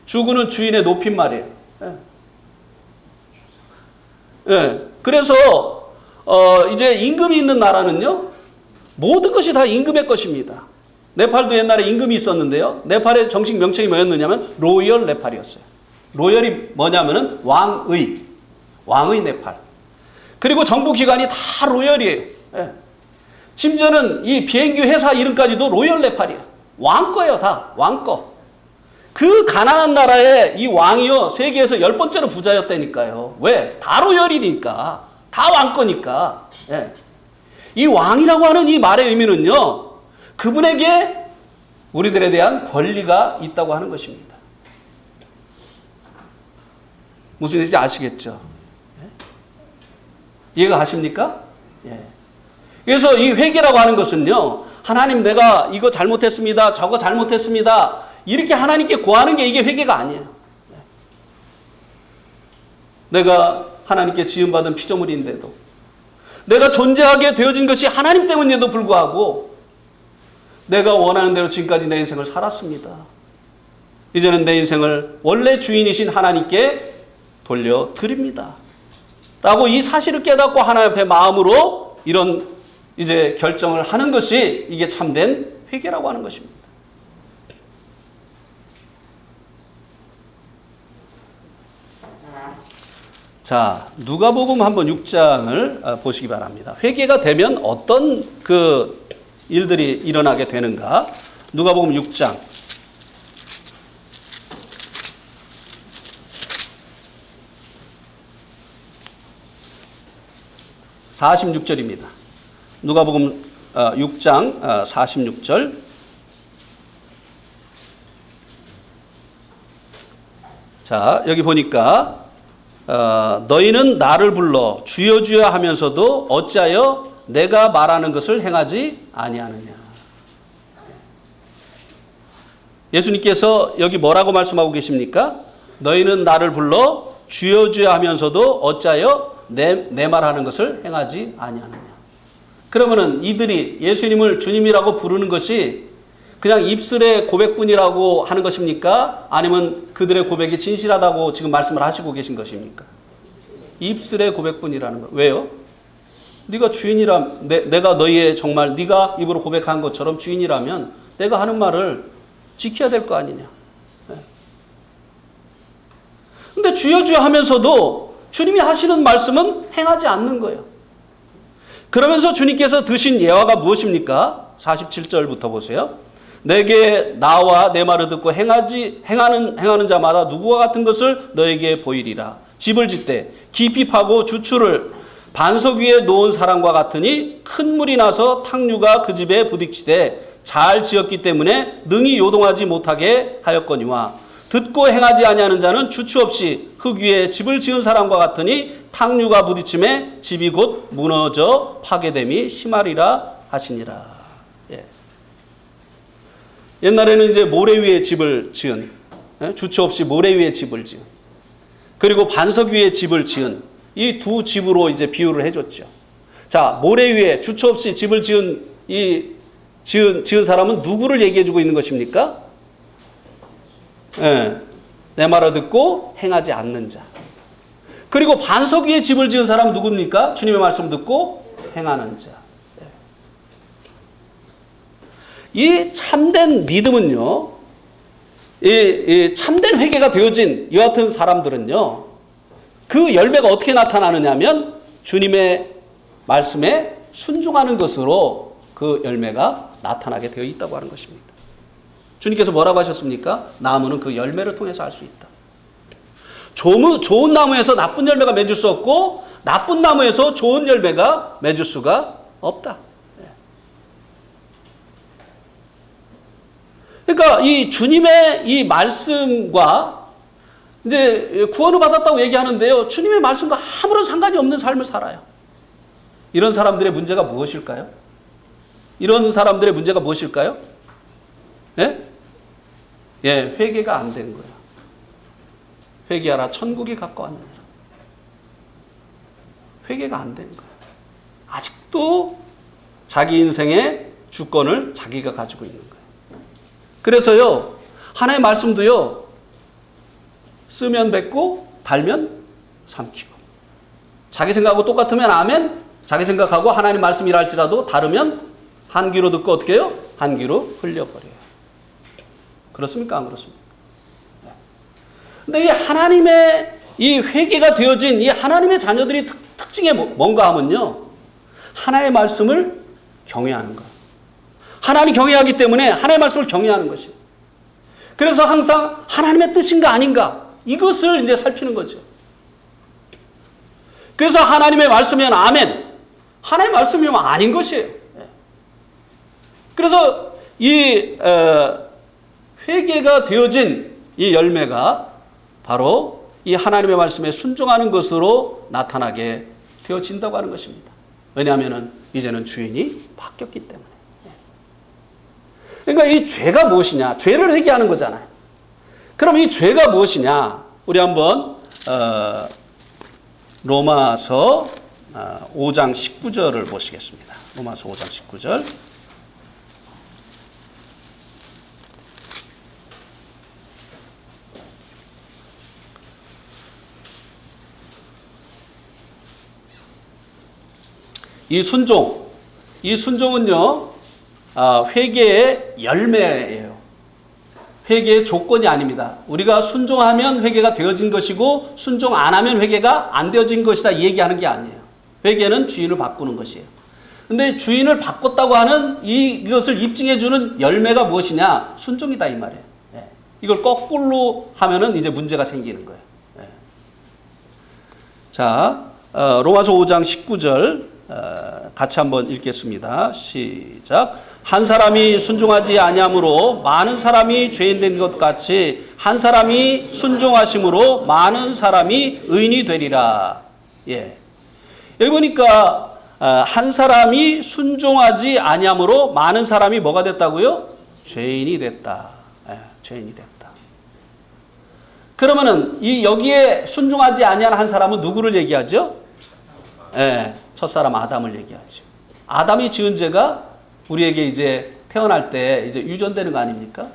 주군은 주인의 높임말이에요. 예. 예. 그래서 이제 임금이 있는 나라는요. 모든 것이 다 임금의 것입니다. 네팔도 옛날에 임금이 있었는데요. 네팔의 정식 명칭이 뭐였느냐면 로열 네팔이었어요. 로열이 뭐냐면은 왕의 네팔. 그리고 정부기관이 다 로열이에요. 예. 심지어는 이 비행기 회사 이름까지도 로열 네팔이에요. 왕 거예요, 다. 왕 거. 그 가난한 나라의 이 왕이요, 세계에서 10번째로 부자였다니까요. 왜? 다 로열이니까. 다 왕 거니까. 예. 이 왕이라고 하는 이 말의 의미는요, 그분에게 우리들에 대한 권리가 있다고 하는 것입니다. 무슨 얘기인지 아시겠죠? 예? 이해가 가십니까? 예. 그래서 이 회개라고 하는 것은요, 하나님 내가 이거 잘못했습니다. 저거 잘못했습니다. 이렇게 하나님께 고하는 게 이게 회개가 아니에요. 내가 하나님께 지음받은 피조물인데도 내가 존재하게 되어진 것이 하나님 때문에도 불구하고 내가 원하는 대로 지금까지 내 인생을 살았습니다. 이제는 내 인생을 원래 주인이신 하나님께 돌려드립니다. 라고 이 사실을 깨닫고 하나님 앞에 마음으로 이런 이제 결정을 하는 것이 이게 참된 회개라고 하는 것입니다. 자, 누가복음 한번 6장을 보시기 바랍니다. 회개가 되면 어떤 그 일들이 일어나게 되는가? 누가복음 6장. 46절입니다. 누가복음 6장 46절. 자, 여기 보니까 너희는 나를 불러 주여 주여 하면서도 어찌하여 내가 말하는 것을 행하지 아니하느냐. 예수님께서 여기 뭐라고 말씀하고 계십니까? 너희는 나를 불러 주여 주여 하면서도 어찌하여 내 말하는 것을 행하지 아니하느냐. 그러면은 이들이 예수님을 주님이라고 부르는 것이 그냥 입술의 고백뿐이라고 하는 것입니까? 아니면 그들의 고백이 진실하다고 지금 말씀을 하시고 계신 것입니까? 입술의 고백뿐이라는 거. 왜요? 네가 주인이라 내가 너희의 정말 네가 입으로 고백한 것처럼 주인이라면 내가 하는 말을 지켜야 될 거 아니냐. 근데 주여 주여 하면서도 주님이 하시는 말씀은 행하지 않는 거예요. 그러면서 주님께서 드신 예화가 무엇입니까? 47절부터 보세요. 내게 나와 내 말을 듣고 행하는 자마다 누구와 같은 것을 너에게 보이리라. 집을 짓되 깊이 파고 주추를 반석 위에 놓은 사람과 같으니 큰 물이 나서 탕류가 그 집에 부딪히되 잘 지었기 때문에 능히 요동하지 못하게 하였거니와 듣고 행하지 아니하는 자는 주추 없이 흙 위에 집을 지은 사람과 같으니 탕류가 부딪힘에 집이 곧 무너져 파괴됨이 심하리라 하시니라. 예. 옛날에는 이제 모래 위에 집을 지은, 주추 없이 모래 위에 집을 지은, 그리고 반석 위에 집을 지은 이 두 집으로 이제 비유를 해줬죠. 자, 모래 위에 주추 없이 집을 지은 이 지은 사람은 누구를 얘기해주고 있는 것입니까? 예, 내 말을 듣고 행하지 않는 자. 그리고 반석 위에 집을 지은 사람은 누굽니까? 주님의 말씀 듣고 행하는 자. 이 참된 믿음은요, 이 참된 회개가 되어진 이 같은 사람들은요, 그 열매가 어떻게 나타나느냐면 주님의 말씀에 순종하는 것으로 그 열매가 나타나게 되어 있다고 하는 것입니다. 주님께서 뭐라고 하셨습니까? 나무는 그 열매를 통해서 알 수 있다. 좋은 나무에서 나쁜 열매가 맺을 수 없고 나쁜 나무에서 좋은 열매가 맺을 수가 없다. 그러니까 이 주님의 이 말씀과 이제 구원을 받았다고 얘기하는데요, 주님의 말씀과 아무런 상관이 없는 삶을 살아요. 이런 사람들의 문제가 무엇일까요? 이런 사람들의 문제가 무엇일까요? 예? 예, 회개가 안 된 거예요. 회개하라, 천국이 가까웠느니라. 회개가 안 된 거예요. 아직도 자기 인생의 주권을 자기가 가지고 있는 거예요. 그래서요, 하나님의 말씀도요, 쓰면 뱉고 달면 삼키고, 자기 생각하고 똑같으면 아멘, 자기 생각하고 하나님 말씀이라 할지라도 다르면 한 귀로 듣고 어떻게 해요? 한 귀로 흘려버려요. 그렇습니까? 안 그렇습니까? 근데 이 하나님의 이 회개가 되어진 이 하나님의 자녀들이 특징이 뭔가 하면요, 하나님의 말씀을 경외하는 거예요. 하나님 경외하기 때문에 하나님의 말씀을 경외하는 것이에요. 그래서 항상 하나님의 뜻인가 아닌가 이것을 이제 살피는 거죠. 그래서 하나님의 말씀이면 아멘, 하나님의 말씀이면 아닌 것이에요. 그래서 이 회개가 되어진 이 열매가 바로 이 하나님의 말씀에 순종하는 것으로 나타나게 되어진다고 하는 것입니다. 왜냐하면 이제는 주인이 바뀌었기 때문에. 그러니까 이 죄가 무엇이냐? 죄를 회개하는 거잖아요. 그럼 이 죄가 무엇이냐? 우리 한번 로마서 5장 19절을 보시겠습니다. 로마서 5장 19절. 이 순종은요, 회개의 열매예요. 회개의 조건이 아닙니다. 우리가 순종하면 회개가 되어진 것이고 순종 안 하면 회개가 안 되어진 것이다 이 얘기하는 게 아니에요. 회개는 주인을 바꾸는 것이에요. 근데 주인을 바꿨다고 하는 이것을 입증해 주는 열매가 무엇이냐? 순종이다 이 말이에요. 이걸 거꾸로 하면은 이제 문제가 생기는 거예요. 자, 로마서 5장 19절 같이 한번 읽겠습니다. 시작. 한 사람이 순종하지 아니함으로 많은 사람이 죄인 된 것 같이 한 사람이 순종하심으로 많은 사람이 의인이 되리라. 예. 여기 보니까 한 사람이 순종하지 아니함으로 많은 사람이 뭐가 됐다고요? 죄인이 됐다. 예, 죄인이 됐다. 그러면은 여기에 순종하지 아니한 한 사람은 누구를 얘기하죠? 예, 첫사람 아담을 얘기하죠. 아담이 지은 죄가 우리에게 이제 태어날 때 이제 유전되는 거 아닙니까?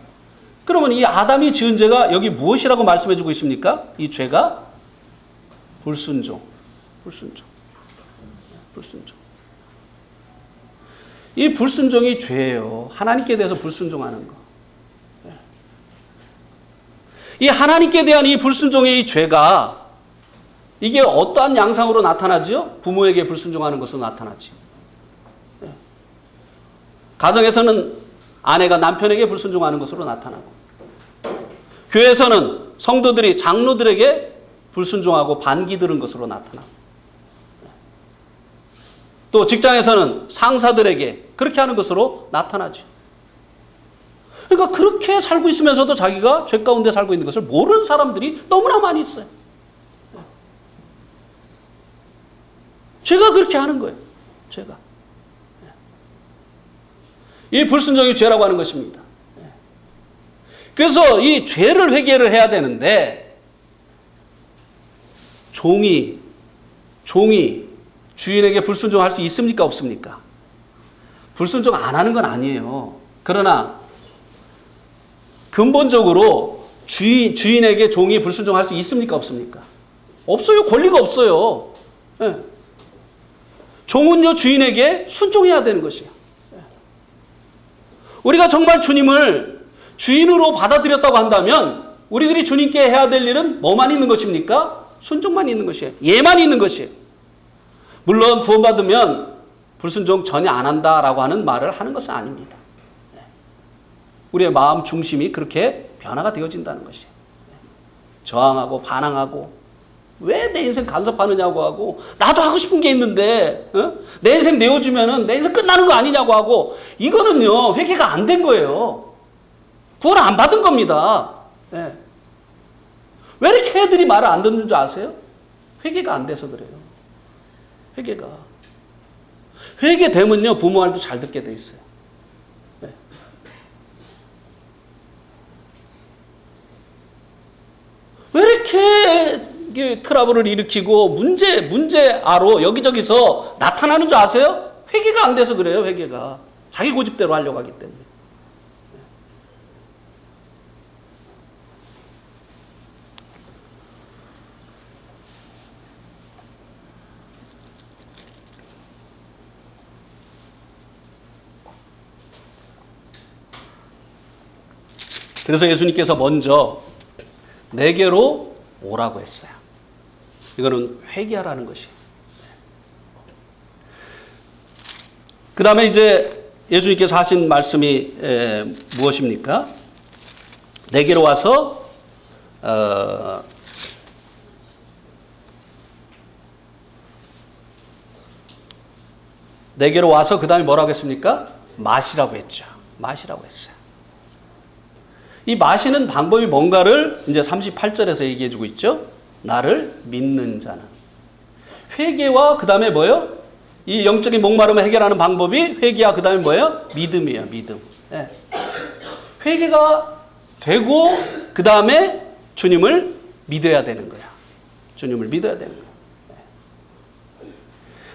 그러면 이 아담이 지은 죄가 여기 무엇이라고 말씀해 주고 있습니까? 이 죄가 불순종. 이 불순종이 죄예요. 하나님께 대해서 불순종하는 거. 이 하나님께 대한 이 불순종의 이 죄가 이게 어떠한 양상으로 나타나지요? 부모에게 불순종하는 것으로 나타나지. 가정에서는 아내가 남편에게 불순종하는 것으로 나타나고, 교회에서는 성도들이 장로들에게 불순종하고 반기 들은 것으로 나타나고, 또 직장에서는 상사들에게 그렇게 하는 것으로 나타나죠. 그러니까 그렇게 살고 있으면서도 자기가 죄 가운데 살고 있는 것을 모르는 사람들이 너무나 많이 있어요. 죄가 그렇게 하는 거예요. 죄가. 이 불순종이 죄라고 하는 것입니다. 그래서 이 죄를 회개를 해야 되는데 종이 주인에게 불순종할 수 있습니까? 없습니까? 불순종 안 하는 건 아니에요. 그러나 근본적으로 주인에게 종이 불순종할 수 있습니까? 없습니까? 없어요. 권리가 없어요. 예. 종은요, 주인에게 순종해야 되는 것이에요. 예. 우리가 정말 주님을 주인으로 받아들였다고 한다면 우리들이 주님께 해야 될 일은 뭐만 있는 것입니까? 순종만 있는 것이에요. 예만 있는 것이에요. 물론 구원받으면 불순종 전혀 안 한다라고 하는 말을 하는 것은 아닙니다. 우리의 마음 중심이 그렇게 변화가 되어진다는 것이에요. 저항하고 반항하고 왜 내 인생 간섭하느냐고 하고 나도 하고 싶은 게 있는데 내 인생 내어주면은 내 인생 끝나는 거 아니냐고 하고 이거는요 회개가 안 된 거예요. 구원 안 받은 겁니다. 네. 왜 이렇게 애들이 말을 안 듣는 줄 아세요? 회개가 안 돼서 그래요. 회개되면요 부모 말도 잘 듣게 돼 있어요. 네. 왜 이렇게 트러블을 일으키고 문제아로 여기저기서 나타나는 줄 아세요? 회개가 안 돼서 그래요. 회개가 자기 고집대로 하려고 하기 때문에. 그래서 예수님께서 먼저 내게로 오라고 했어요. 이거는 회개하라는 것이에요. 그 다음에 이제 예수님께서 하신 말씀이 무엇입니까? 내게로 와서 그 다음에 뭐라고 했습니까? 마시라고 했죠. 마시라고 했어요. 이 마시는 방법이 뭔가를 이제 38절에서 얘기해 주고 있죠. 나를 믿는 자는. 회개와 그 다음에 뭐예요? 이 영적인 목마름을 해결하는 방법이 회개와 그 다음에 뭐예요? 믿음이에요. 믿음. 네. 회개가 되고 그 다음에 주님을 믿어야 되는 거야. 주님을 믿어야 되는 거야. 네.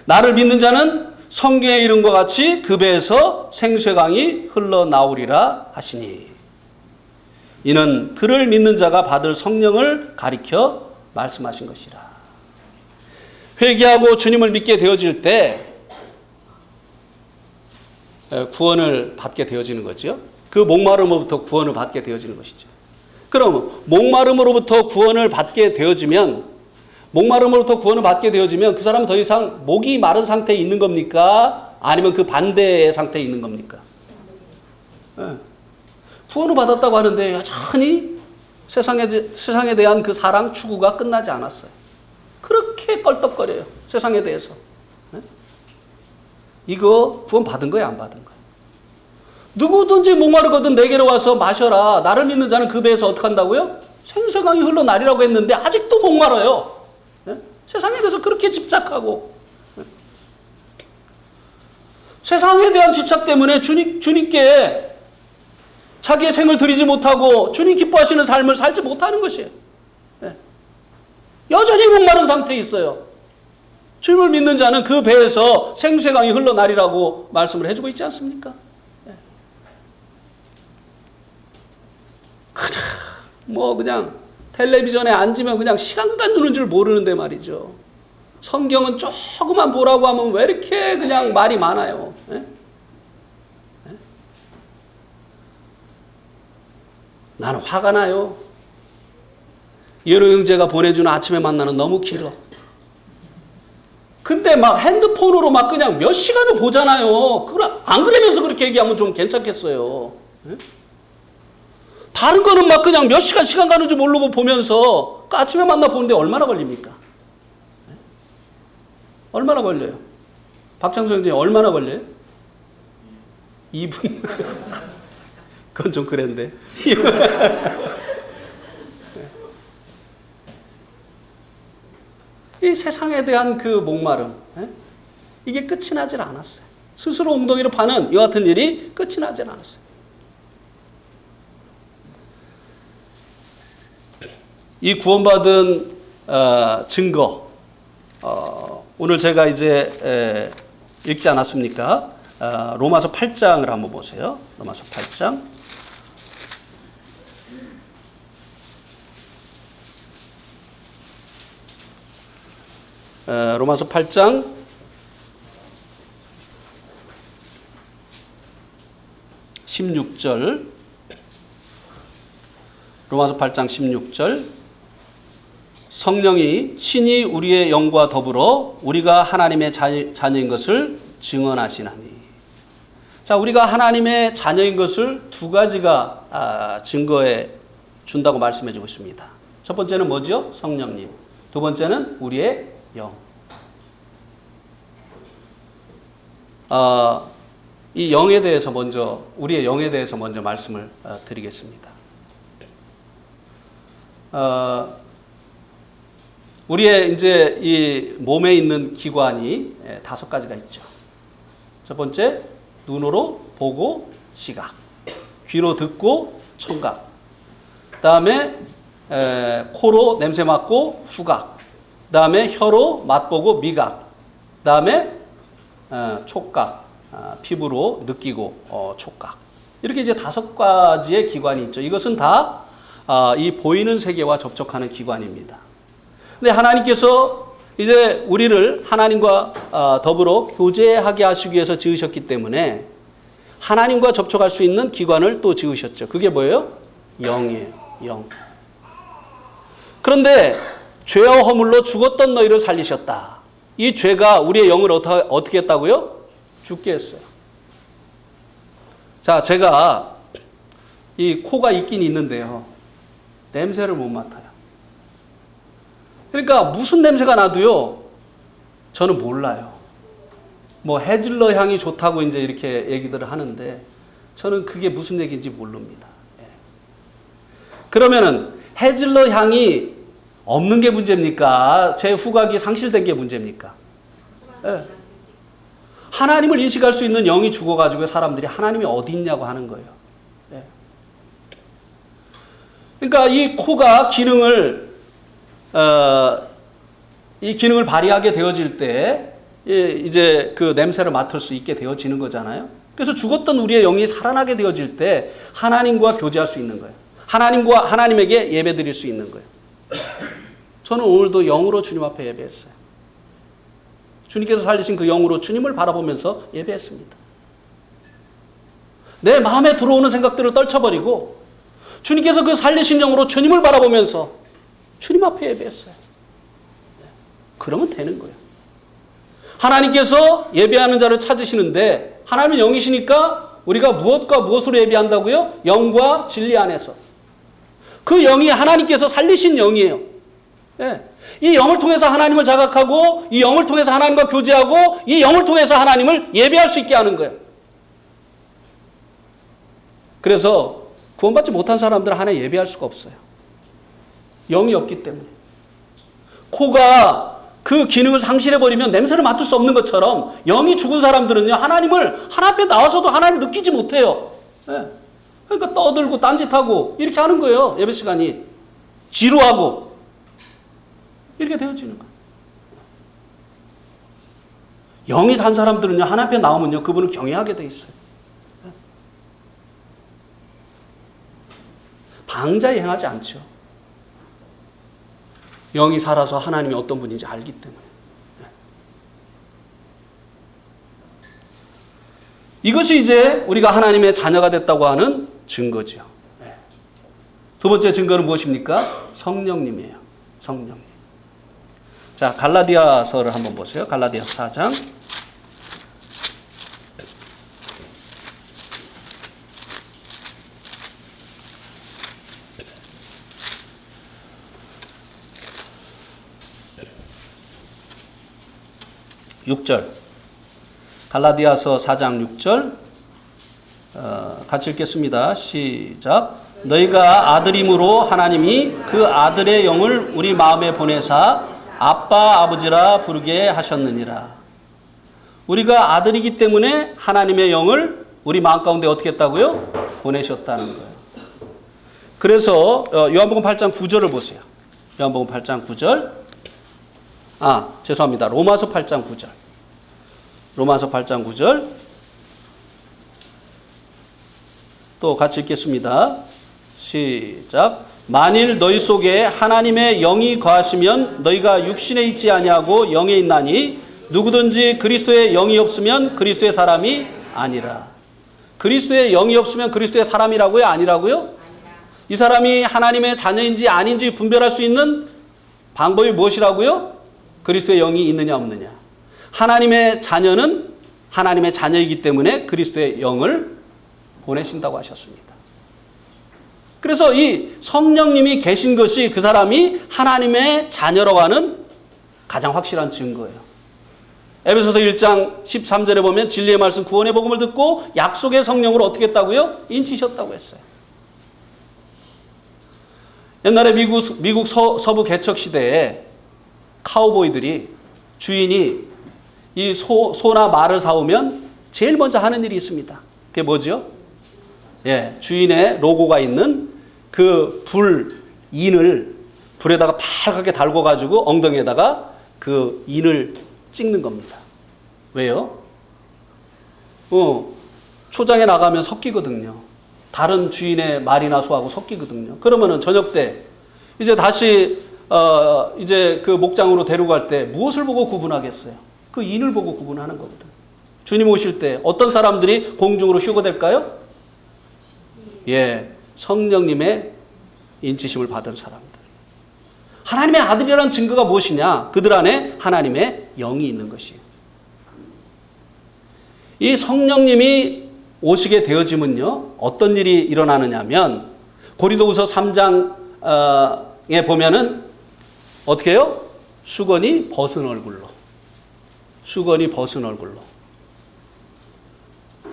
나를 믿는 자는 성경의 이름과 같이 그 배에서 생수강이 흘러나오리라 하시니 이는 그를 믿는 자가 받을 성령을 가리켜 말씀하신 것이라. 회개하고 주님을 믿게 되어질 때 구원을 받게 되어지는 거죠. 그 목마름으로부터 구원을 받게 되어지는 것이죠. 그럼 목마름으로부터 구원을 받게 되어지면 그 사람은 더 이상 목이 마른 상태에 있는 겁니까? 아니면 그 반대의 상태에 있는 겁니까? 네. 구원을 받았다고 하는데 여전히 세상에 대한 그 사랑 추구가 끝나지 않았어요. 그렇게 껄떡거려요. 세상에 대해서. 네? 이거 구원 받은 거예요? 안 받은 거예요? 누구든지 목마르거든 내게로 와서 마셔라. 나를 믿는 자는 그 배에서 어떻게 한다고요? 생수강이 흘러나리라고 했는데 아직도 목마르요. 네? 세상에 대해서 그렇게 집착하고 네? 세상에 대한 집착 때문에 주님께 자기의 생을 드리지 못하고 주님 기뻐하시는 삶을 살지 못하는 것이에요. 네. 여전히 목마른 상태에 있어요. 주님을 믿는 자는 그 배에서 생수의 강이 흘러나리라고 말씀을 해주고 있지 않습니까? 네. 그냥 텔레비전에 앉으면 그냥 시간 가는 줄 모르는데 말이죠. 성경은 조금만 보라고 하면 왜 이렇게 그냥 말이 많아요. 네? 나는 화가 나요. 예로 형제가 보내주는 아침에 만나는 너무 길어. 근데 막 핸드폰으로 막 그냥 몇 시간을 보잖아요. 안 그러면서 그렇게 얘기하면 좀 괜찮겠어요. 네? 다른 거는 막 그냥 몇 시간 가는 줄 모르고 보면서 그 아침에 만나 보는데 얼마나 걸립니까? 네? 얼마나 걸려요? 박창수 형제 얼마나 걸려요? 2분. 그건 좀 그랬는데. 이 세상에 대한 그 목마름, 이게 끝이 나질 않았어요. 스스로 엉덩이를 파는 이와 같은 일이 끝이 나질 않았어요. 이 구원받은 증거, 오늘 제가 이제 읽지 않았습니까? 로마서 8장을 한번 보세요. 로마서 8장. 로마서 8장 16절. 로마서 8장 16절. 성령이 친히 우리의 영과 더불어 우리가 하나님의 자녀인 것을 증언하시나니. 자, 우리가 하나님의 자녀인 것을 두 가지가 증거해 준다고 말씀해 주고 있습니다. 첫 번째는 뭐죠? 성령님. 두 번째는 우리의 영. 이 영에 대해서 먼저, 우리의 영에 대해서 먼저 말씀을 드리겠습니다. 우리의 이제 이 몸에 있는 기관이 5가지가 있죠. 첫 번째, 눈으로 보고 시각, 귀로 듣고 청각, 다음에 코로 냄새 맡고 후각, 다음에 혀로 맛보고 미각, 다음에 촉각, 피부로 느끼고 촉각. 이렇게 이제 5가지의 기관이 있죠. 이것은 다 이 보이는 세계와 접촉하는 기관입니다. 근데 하나님께서 이제 우리를 하나님과 더불어 교제하게 하시기 위해서 지으셨기 때문에 하나님과 접촉할 수 있는 기관을 또 지으셨죠. 그게 뭐예요? 영이에요. 영. 그런데 죄와 허물로 죽었던 너희를 살리셨다. 이 죄가 우리의 영을 어떻게 했다고요? 죽게 했어요. 자, 제가 이 코가 있긴 있는데요. 냄새를 못 맡아요. 그러니까 무슨 냄새가 나도요, 저는 몰라요. 뭐 해질러 향이 좋다고 이제 이렇게 얘기들을 하는데 저는 그게 무슨 얘기인지 모릅니다. 그러면은 해질러 향이 없는 게 문제입니까? 제 후각이 상실된 게 문제입니까? 네. 하나님을 인식할 수 있는 영이 죽어가지고 사람들이 하나님이 어디 있냐고 하는 거예요. 네. 그러니까 이 코가 이 기능을 발휘하게 되어질 때 이제 그 냄새를 맡을 수 있게 되어지는 거잖아요. 그래서 죽었던 우리의 영이 살아나게 되어질 때 하나님과 교제할 수 있는 거예요. 하나님에게 예배드릴 수 있는 거예요. 저는 오늘도 영으로 주님 앞에 예배했어요. 주님께서 살리신 그 영으로 주님을 바라보면서 예배했습니다. 내 마음에 들어오는 생각들을 떨쳐버리고 주님께서 그 살리신 영으로 주님을 바라보면서 주님 앞에 예배했어요. 그러면 되는 거예요. 하나님께서 예배하는 자를 찾으시는데 하나님은 영이시니까 우리가 무엇과 무엇으로 예배한다고요? 영과 진리 안에서. 그 영이 하나님께서 살리신 영이에요. 네. 이 영을 통해서 하나님을 자각하고 이 영을 통해서 하나님과 교제하고 이 영을 통해서 하나님을 예배할 수 있게 하는 거예요. 그래서 구원받지 못한 사람들은 하나님 예배할 수가 없어요. 영이 없기 때문에. 코가 그 기능을 상실해버리면 냄새를 맡을 수 없는 것처럼 영이 죽은 사람들은요, 하나님을 하나님 앞에 나와서도 하나님을 느끼지 못해요. 네. 그러니까 떠들고 딴짓하고 이렇게 하는 거예요. 예배 시간이. 지루하고 이렇게 되어지는 거예요. 영이 산 사람들은요, 하나님 앞에 나오면요, 그분을 경외하게 돼 있어요. 방자에 행하지 않죠. 영이 살아서 하나님이 어떤 분인지 알기 때문에. 이것이 이제 우리가 하나님의 자녀가 됐다고 하는 증거죠. 두 번째 증거는 무엇입니까? 성령님이에요. 성령님. 자, 갈라디아서를 한번 보세요. 갈라디아서 4장. (6절) 갈라디아서 4장 6절 같이 읽겠습니다. 시작. 너희가 아들임으로 하나님이 그 아들의 영을 우리 마음에 보내사 아빠 아버지라 부르게 하셨느니라. 우리가 아들이기 때문에 하나님의 영을 우리 마음 가운데 어떻게 했다고요? 보내셨다는 거예요. 그래서 요한복음 8장 9절을 보세요. 요한복음 8장 9절. 죄송합니다. 로마서 8장 9절. 로마서 8장 9절. 또 같이 읽겠습니다. 시작. 만일 너희 속에 하나님의 영이 거하시면 너희가 육신에 있지 아니하고 영에 있나니 누구든지 그리스도의 영이 없으면 그리스도의 사람이 아니라. 그리스도의 영이 없으면 그리스도의 사람이라고요? 아니라고요? 이 사람이 하나님의 자녀인지 아닌지 분별할 수 있는 방법이 무엇이라고요? 그리스도의 영이 있느냐 없느냐. 하나님의 자녀는 하나님의 자녀이기 때문에 그리스도의 영을 보내신다고 하셨습니다. 그래서 이 성령님이 계신 것이 그 사람이 하나님의 자녀라고 하는 가장 확실한 증거예요. 에베소서 1장 13절에 보면 진리의 말씀 구원의 복음을 듣고 약속의 성령으로 어떻게 했다고요? 인치셨다고 했어요. 옛날에 미국 서부 개척 시대에 카우보이들이 주인이 이 소나 말을 사오면 제일 먼저 하는 일이 있습니다. 그게 뭐죠? 예, 주인의 로고가 있는 그 인을 불에다가 팔갛게 달궈가지고 엉덩이에다가 그 인을 찍는 겁니다. 왜요? 초장에 나가면 섞이거든요. 다른 주인의 말이나 소하고 섞이거든요. 그러면은 저녁 때 이제 다시 이제 그 목장으로 데리고 갈 때 무엇을 보고 구분하겠어요? 그 인을 보고 구분하는 거거든. 주님 오실 때 어떤 사람들이 공중으로 휴거될까요? 예, 성령님의 인치심을 받은 사람들. 하나님의 아들이라는 증거가 무엇이냐? 그들 안에 하나님의 영이 있는 것이에요. 이 성령님이 오시게 되어지면요, 어떤 일이 일어나느냐면 고린도후서 3장에 보면은 어떻게 해요? 수건이 벗은 얼굴로.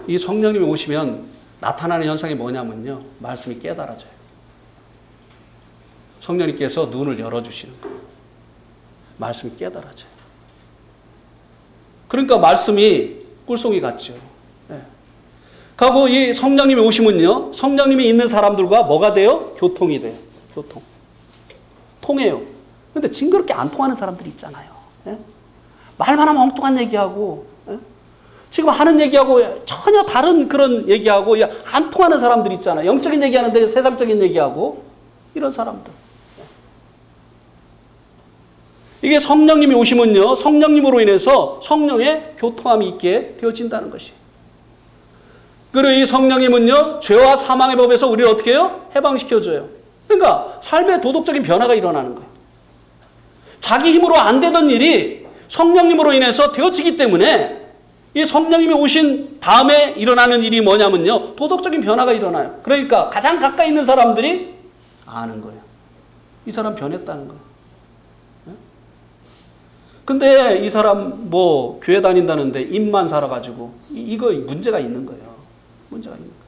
이 성령님이 오시면 나타나는 현상이 뭐냐면요, 말씀이 깨달아져요. 성령님께서 눈을 열어주시는 거예요. 말씀이 깨달아져요. 그러니까 말씀이 꿀송이 같죠. 네. 그리고 이 성령님이 오시면요, 성령님이 있는 사람들과 뭐가 돼요? 교통이 돼요. 통해요. 근데 징그럽게 안 통하는 사람들이 있잖아요. 네? 말만 하면 엉뚱한 얘기하고, 네? 지금 하는 얘기하고 전혀 다른 그런 얘기하고 안 통하는 사람들 있잖아요. 영적인 얘기하는데 세상적인 얘기하고 이런 사람들. 이게 성령님이 오시면요, 성령님으로 인해서 성령의 교통함이 있게 되어진다는 것이에요. 그리고 이 성령님은요, 죄와 사망의 법에서 우리를 어떻게 해요? 해방시켜줘요. 그러니까 삶의 도덕적인 변화가 일어나는 거예요. 자기 힘으로 안 되던 일이 성령님으로 인해서 되어지기 때문에 이 성령님이 오신 다음에 일어나는 일이 뭐냐면요, 도덕적인 변화가 일어나요. 그러니까 가장 가까이 있는 사람들이 아는 거예요. 이 사람 변했다는 거예요. 근데 이 사람 뭐 교회 다닌다는데 입만 살아가지고 이거 문제가 있는 거예요. 문제가 있는 거예요.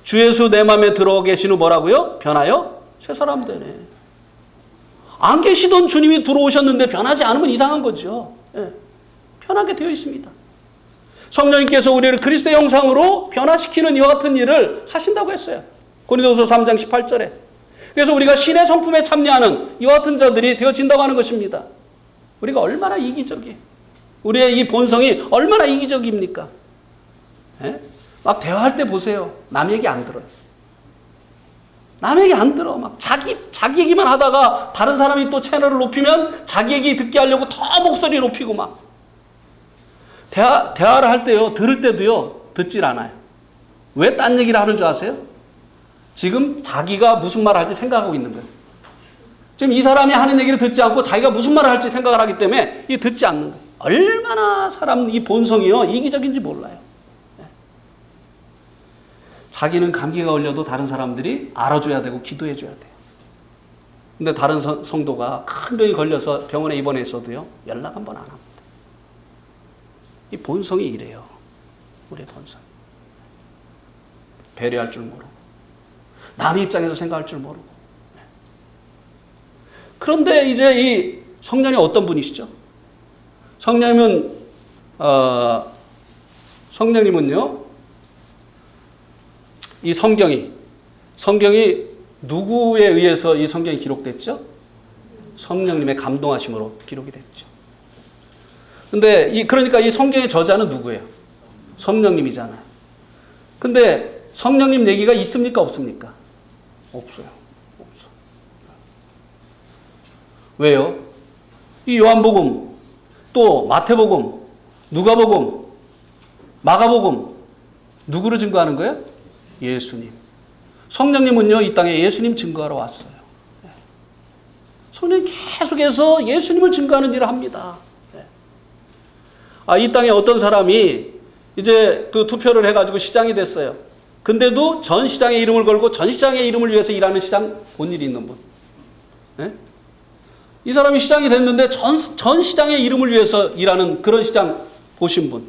주 예수 내 마음에 들어 계신 후 뭐라고요? 변하여 새 사람 되네. 안 계시던 주님이 들어오셨는데 변하지 않으면 이상한 거죠. 예. 변하게 되어 있습니다. 성령님께서 우리를 그리스도의 형상으로 변화시키는 이와 같은 일을 하신다고 했어요. 고린도후서 3장 18절에. 그래서 우리가 신의 성품에 참여하는 이와 같은 자들이 되어진다고 하는 것입니다. 우리가 얼마나 이기적이에요. 우리의 이 본성이 얼마나 이기적입니까? 예? 막 대화할 때 보세요. 남 얘기 안 들어요. 남 얘기 안 들어. 막 자기 얘기만 하다가 다른 사람이 또 채널을 높이면 자기 얘기 듣게 하려고 더 목소리 높이고 막. 대화를 할 때요, 들을 때도요, 듣질 않아요. 왜 딴 얘기를 하는 줄 아세요? 지금 자기가 무슨 말을 할지 생각하고 있는 거예요. 지금 이 사람이 하는 얘기를 듣지 않고 자기가 무슨 말을 할지 생각을 하기 때문에 이 듣지 않는 거예요. 얼마나 사람 이 본성이요, 이기적인지 몰라요. 네. 자기는 감기가 걸려도 다른 사람들이 알아줘야 되고 기도해 줘야 돼요. 근데 다른 성도가 큰 병이 걸려서 병원에 입원해 있어도요, 연락 한 번 안 합니다. 이 본성이 이래요. 우리의 본성. 배려할 줄 모르고, 남의 입장에서 생각할 줄 모르고. 네. 그런데 이제 이 성령이 어떤 분이시죠? 성령님은요, 이 성경이 누구에 의해서 이 성경이 기록됐죠? 성령님의 감동하심으로 기록이 됐죠. 근데 그러니까 이 성경의 저자는 누구예요? 성령님이잖아요. 근데 성령님 얘기가 있습니까? 없습니까? 없어요. 없어. 왜요? 이 요한복음, 또 마태복음, 누가복음, 마가복음 누구를 증거하는 거예요? 예수님. 성령님은요, 이 땅에 예수님 증거하러 왔어요. 성령님 계속해서 예수님을 증거하는 일을 합니다. 이 땅에 어떤 사람이 이제 그 투표를 해가지고 시장이 됐어요. 근데도 전 시장의 이름을 걸고 전 시장의 이름을 위해서 일하는 시장 본 일이 있는 분. 이 사람이 시장이 됐는데 전 시장의 이름을 위해서 일하는 그런 시장 보신 분.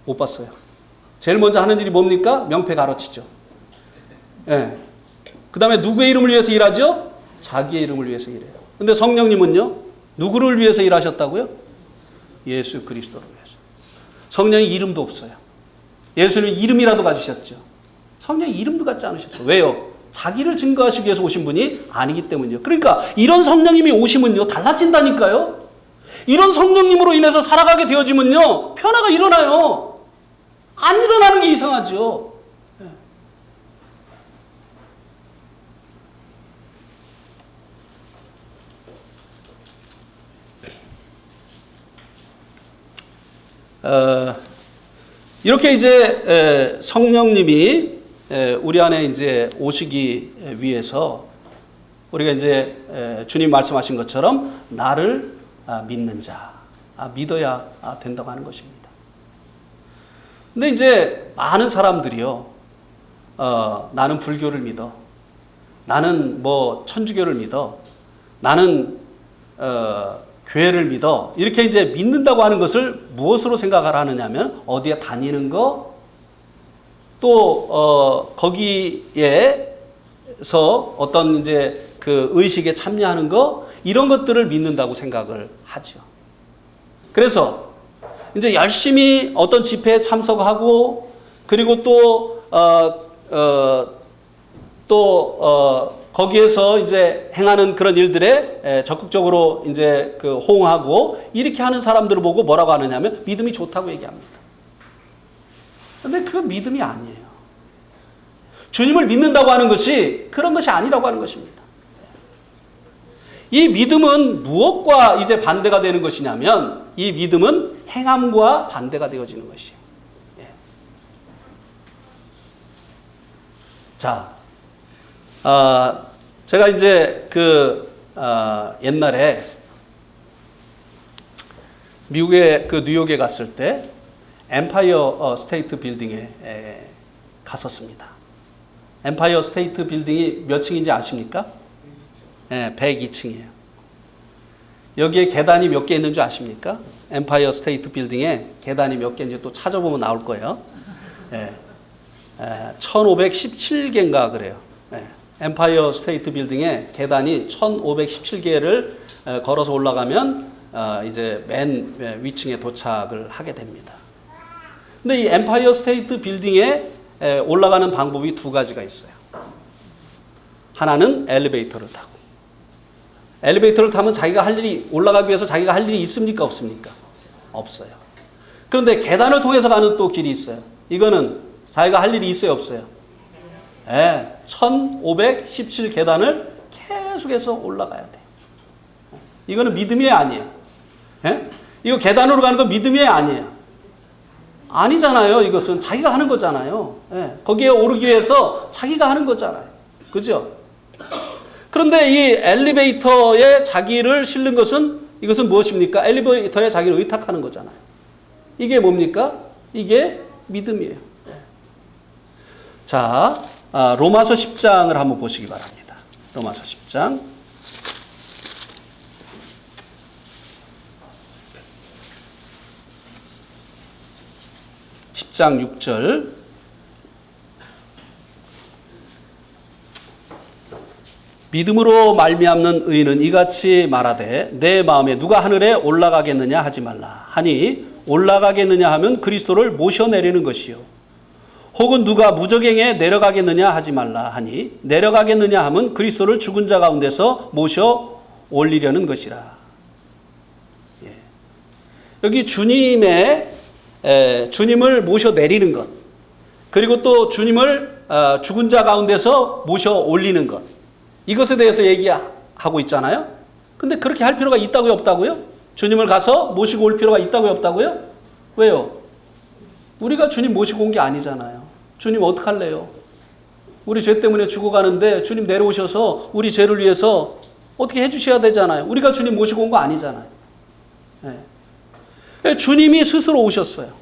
못 봤어요. 제일 먼저 하는 일이 뭡니까? 명패 가로치죠. 그 다음에 누구의 이름을 위해서 일하죠? 자기의 이름을 위해서 일해요. 근데 성령님은요? 누구를 위해서 일하셨다고요? 예수 그리스도를 위해서. 성령이 이름도 없어요. 예수님 이름이라도 가지셨죠. 성령이 이름도 갖지 않으셨어요. 왜요? 자기를 증거하시기 위해서 오신 분이 아니기 때문이요. 그러니까 이런 성령님이 오시면요, 달라진다니까요. 이런 성령님으로 인해서 살아가게 되어지면요, 변화가 일어나요. 안 일어나는 게 이상하죠. 이렇게 이제 성령님이 우리 안에 이제 오시기 위해서 우리가 이제 주님 말씀하신 것처럼 나를 믿는 자, 믿어야 된다고 하는 것입니다. 근데 이제 많은 사람들이요, 나는 불교를 믿어, 나는 뭐 천주교를 믿어, 나는 교회를 믿어, 이렇게 이제 믿는다고 하는 것을 무엇으로 생각을 하느냐면 어디에 다니는 거, 또 거기에서 어떤 이제 그 의식에 참여하는 거, 이런 것들을 믿는다고 생각을 하죠. 그래서 이제 열심히 어떤 집회에 참석하고, 그리고 또 거기에서 이제 행하는 그런 일들에 적극적으로 이제 그 호응하고, 이렇게 하는 사람들을 보고 뭐라고 하느냐면 믿음이 좋다고 얘기합니다. 근데 그 믿음이 아니에요. 주님을 믿는다고 하는 것이 그런 것이 아니라고 하는 것입니다. 이 믿음은 무엇과 이제 반대가 되는 것이냐면, 이 믿음은 행함과 반대가 되어지는 것이에요. 자, 제가 이제 옛날에 미국의 그 뉴욕에 갔을 때 엠파이어 스테이트 빌딩에 갔었습니다. 엠파이어 스테이트 빌딩이 몇 층인지 아십니까? 102층이에요. 여기에 계단이 몇 개 있는 줄 아십니까? 엠파이어 스테이트 빌딩에 계단이 몇 개인지 또 찾아보면 나올 거예요. 1517개인가 그래요. 엠파이어 스테이트 빌딩에 계단이 1517개를 걸어서 올라가면 이제 맨 위층에 도착을 하게 됩니다. 근데 이 엠파이어 스테이트 빌딩에 올라가는 방법이 두 가지가 있어요. 하나는 엘리베이터를 타고. 엘리베이터를 타면 자기가 할 일이, 올라가기 위해서 자기가 할 일이 있습니까? 없습니까? 없어요. 그런데 계단을 통해서 가는 또 길이 있어요. 이거는 자기가 할 일이 있어요? 없어요? 1517 계단을 계속해서 올라가야 돼. 이거는 믿음이 아니에요. 이거 계단으로 가는 건 믿음이 아니에요. 아니잖아요. 이것은 자기가 하는 거잖아요. 거기에 오르기 위해서 자기가 하는 거잖아요. 그죠? 그런데 이 엘리베이터에 자기를 실는 것은, 이것은 무엇입니까? 엘리베이터에 자기를 의탁하는 거잖아요. 이게 뭡니까? 이게 믿음이에요. 자, 로마서 10장을 한번 보시기 바랍니다. 로마서 10장. 10장 6절. 믿음으로 말미암는 의인은 이같이 말하되 내 마음에 누가 하늘에 올라가겠느냐 하지 말라 하니, 올라가겠느냐 하면 그리스도를 모셔내리는 것이요, 혹은 누가 무저갱에 내려가겠느냐 하지 말라 하니, 내려가겠느냐 하면 그리스도를 죽은 자 가운데서 모셔 올리려는 것이라. 여기 주님을 모셔 내리는 것, 그리고 또 주님을 죽은 자 가운데서 모셔 올리는 것. 이것에 대해서 얘기하고 있잖아요. 근데 그렇게 할 필요가 있다고요, 없다고요? 주님을 가서 모시고 올 필요가 있다고요, 없다고요? 왜요? 우리가 주님 모시고 온 게 아니잖아요. 주님 어떡할래요? 우리 죄 때문에 죽어가는데 주님 내려오셔서 우리 죄를 위해서 어떻게 해주셔야 되잖아요. 우리가 주님 모시고 온 거 아니잖아요. 네. 주님이 스스로 오셨어요.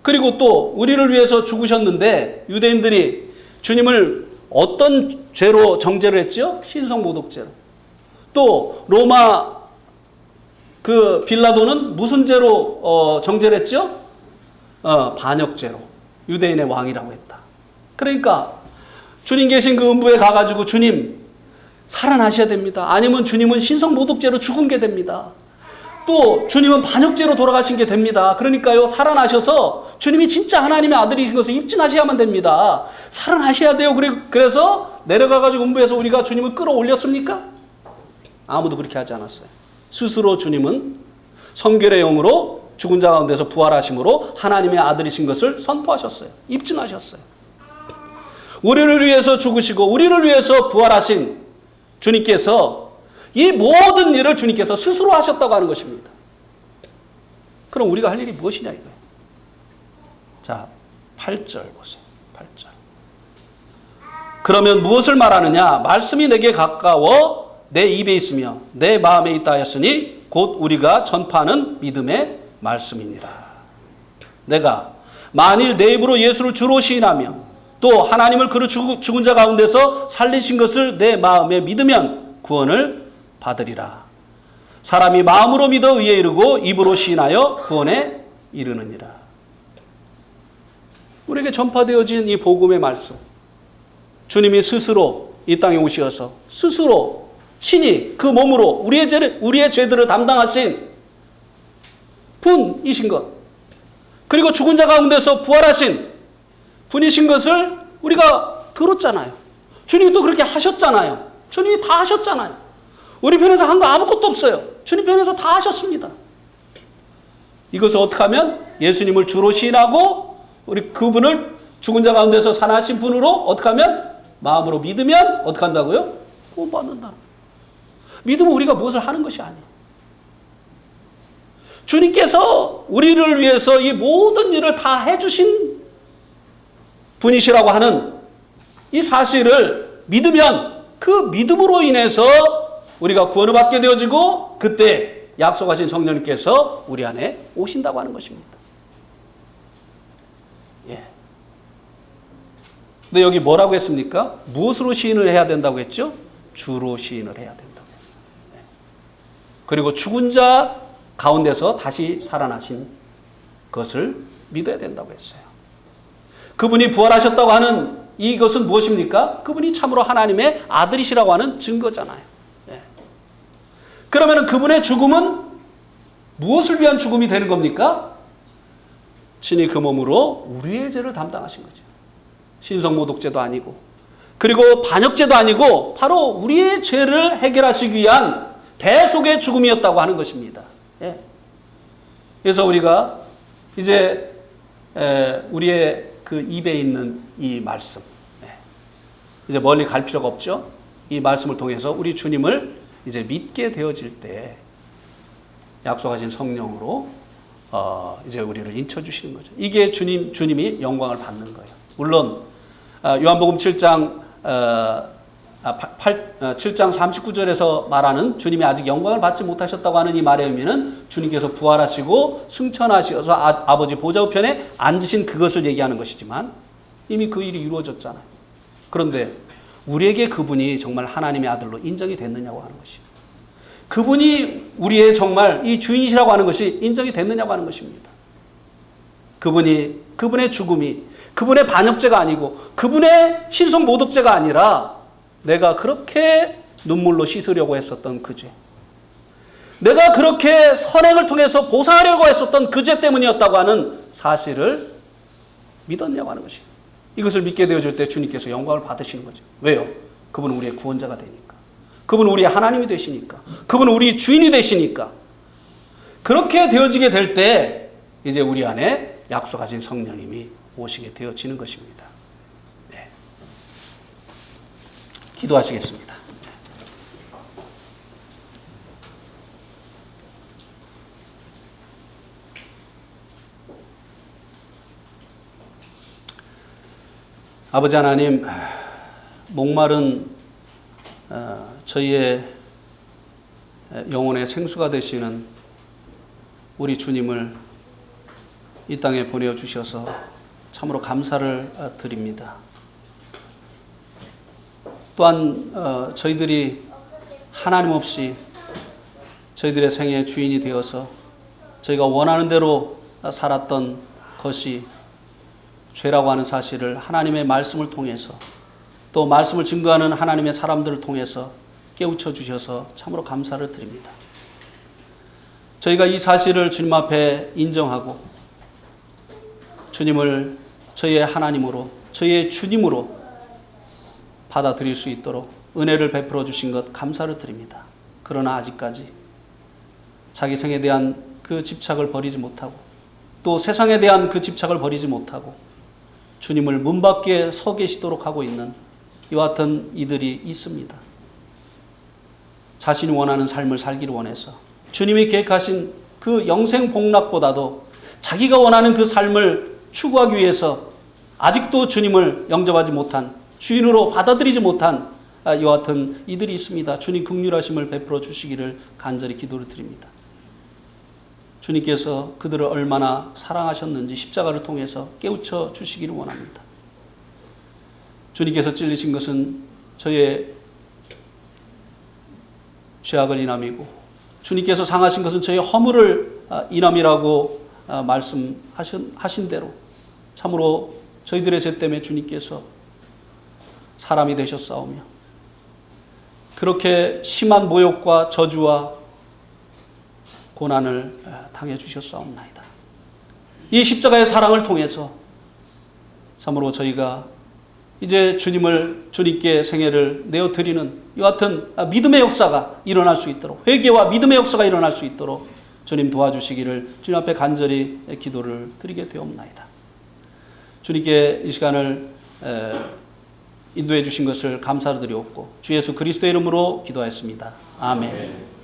그리고 또 우리를 위해서 죽으셨는데 유대인들이 주님을 어떤 죄로 정죄를 했죠? 신성모독죄로. 또 로마 빌라도는 무슨 죄로 정죄를 했죠? 반역죄로. 유대인의 왕이라고 했다. 그러니까 주님 계신 그 음부에 가가지고 주님 살아나셔야 됩니다. 아니면 주님은 신성모독죄로 죽은 게 됩니다. 또 주님은 반역죄로 돌아가신 게 됩니다. 그러니까요, 살아나셔서 주님이 진짜 하나님의 아들이신 것을 입증하셔야만 됩니다. 살아나셔야 돼요. 그래서 내려가가지고 음부에서 우리가 주님을 끌어올렸습니까? 아무도 그렇게 하지 않았어요. 스스로 주님은 성결의 영으로 죽은 자 가운데서 부활하심으로 하나님의 아들이신 것을 선포하셨어요. 입증하셨어요. 우리를 위해서 죽으시고 우리를 위해서 부활하신 주님께서 이 모든 일을 주님께서 스스로 하셨다고 하는 것입니다. 그럼 우리가 할 일이 무엇이냐 이거예요. 자, 8절 보세요. 8절. 그러면 무엇을 말하느냐? 말씀이 내게 가까워 내 입에 있으며 내 마음에 있다 하였으니 곧 우리가 전파하는 믿음의 말씀이니라. 내가 만일 내 입으로 예수를 주로 시인하며 또 하나님을 그를 죽은 자 가운데서 살리신 것을 내 마음에 믿으면 구원을 받으리라. 사람이 마음으로 믿어 의에 이르고 입으로 시인하여 구원에 이르느니라. 우리에게 전파되어진 이 복음의 말씀, 주님이 스스로 이 땅에 오셔서 스스로 친히 그 몸으로 우리의 죄들을 담당하신 분이신 것, 그리고 죽은 자 가운데서 부활하신 분이신 것을 우리가 들었잖아요. 주님이 또 그렇게 하셨잖아요. 주님이 다 하셨잖아요. 우리 편에서 한 거 아무것도 없어요. 주님 편에서 다 하셨습니다. 이것을 어떻게 하면 예수님을 주로 시인하고 우리 그분을 죽은 자 가운데서 살아나신 분으로 어떻게 하면 마음으로 믿으면 어떻게 한다고요? 구원받는다. 믿으면 우리가 무엇을 하는 것이 아니에요. 주님께서 우리를 위해서 이 모든 일을 다 해주신 분이시라고 하는 이 사실을 믿으면 그 믿음으로 인해서 우리가 구원을 받게 되어지고 그때 약속하신 성령님께서 우리 안에 오신다고 하는 것입니다. 예. 근데 여기 뭐라고 했습니까? 무엇으로 시인을 해야 된다고 했죠? 주로 시인을 해야 된다고 했어요. 예. 그리고 죽은 자 가운데서 다시 살아나신 것을 믿어야 된다고 했어요. 그분이 부활하셨다고 하는 이것은 무엇입니까? 그분이 참으로 하나님의 아들이시라고 하는 증거잖아요. 예. 그러면 그분의 죽음은 무엇을 위한 죽음이 되는 겁니까? 친히 그 몸으로 우리의 죄를 담당하신 거죠. 신성모독죄도 아니고 그리고 반역죄도 아니고 바로 우리의 죄를 해결하시기 위한 대속의 죽음이었다고 하는 것입니다. 예. 그래서 우리가 이제 우리의 그 입에 있는 이 말씀, 이제 멀리 갈 필요가 없죠. 이 말씀을 통해서 우리 주님을 이제 믿게 되어질 때 약속하신 성령으로 이제 우리를 인쳐주시는 거죠. 이게 주님이 영광을 받는 거예요. 물론 요한복음 7장 7장 39절에서 말하는 주님이 아직 영광을 받지 못하셨다고 하는 이 말의 의미는 주님께서 부활하시고 승천하셔서 아버지 보좌 우편에 앉으신 그것을 얘기하는 것이지만 이미 그 일이 이루어졌잖아요. 그런데 우리에게 그분이 정말 하나님의 아들로 인정이 됐느냐고 하는 것이, 그분이 우리의 정말 이 주인이시라고 하는 것이 인정이 됐느냐고 하는 것입니다. 그분의 죽음이 그분의 반역죄가 아니고 그분의 신성모독죄가 아니라 내가 그렇게 눈물로 씻으려고 했었던 그 죄, 내가 그렇게 선행을 통해서 보상하려고 했었던 그 죄 때문이었다고 하는 사실을 믿었냐고 하는 것이에요. 이것을 믿게 되어질 때 주님께서 영광을 받으시는 거죠. 왜요? 그분은 우리의 구원자가 되니까. 그분은 우리의 하나님이 되시니까. 그분은 우리의 주인이 되시니까. 그렇게 되어지게 될 때 이제 우리 안에 약속하신 성령님이 오시게 되어지는 것입니다. 네. 기도하시겠습니다. 아버지 하나님, 목마른 저희의 영혼의 생수가 되시는 우리 주님을 이 땅에 보내주셔서 참으로 감사를 드립니다. 또한 저희들이 하나님 없이 저희들의 생의 주인이 되어서 저희가 원하는 대로 살았던 것이 죄라고 하는 사실을 하나님의 말씀을 통해서 또 말씀을 증거하는 하나님의 사람들을 통해서 깨우쳐 주셔서 참으로 감사를 드립니다. 저희가 이 사실을 주님 앞에 인정하고 주님을 저희의 하나님으로, 저희의 주님으로 받아들일 수 있도록 은혜를 베풀어 주신 것 감사를 드립니다. 그러나 아직까지 자기 생에 대한 그 집착을 버리지 못하고 또 세상에 대한 그 집착을 버리지 못하고 주님을 문 밖에 서 계시도록 하고 있는 이와 같은 이들이 있습니다. 자신이 원하는 삶을 살기를 원해서 주님이 계획하신 그 영생 복락보다도 자기가 원하는 그 삶을 추구하기 위해서 아직도 주님을 영접하지 못한, 주인으로 받아들이지 못한 이와 같은 이들이 있습니다. 주님 긍휼하심을 베풀어 주시기를 간절히 기도를 드립니다. 주님께서 그들을 얼마나 사랑하셨는지 십자가를 통해서 깨우쳐 주시기를 원합니다. 주님께서 찔리신 것은 저의 죄악을 인함이고 주님께서 상하신 것은 저의 허물을 인함이라고 말씀하신 대로 참으로 저희들의 죄 때문에 주님께서 사람이 되셨사오며 그렇게 심한 모욕과 저주와 고난을 당해 주셨사옵나이다. 이 십자가의 사랑을 통해서 참으로 저희가 이제 주님께 생애를 내어드리는 이와 같은 믿음의 역사가 일어날 수 있도록, 회개와 믿음의 역사가 일어날 수 있도록 주님 도와주시기를 주님 앞에 간절히 기도를 드리게 되옵나이다. 주님께 이 시간을 인도해 주신 것을 감사드리옵고 주 예수 그리스도의 이름으로 기도하였습니다. 아멘.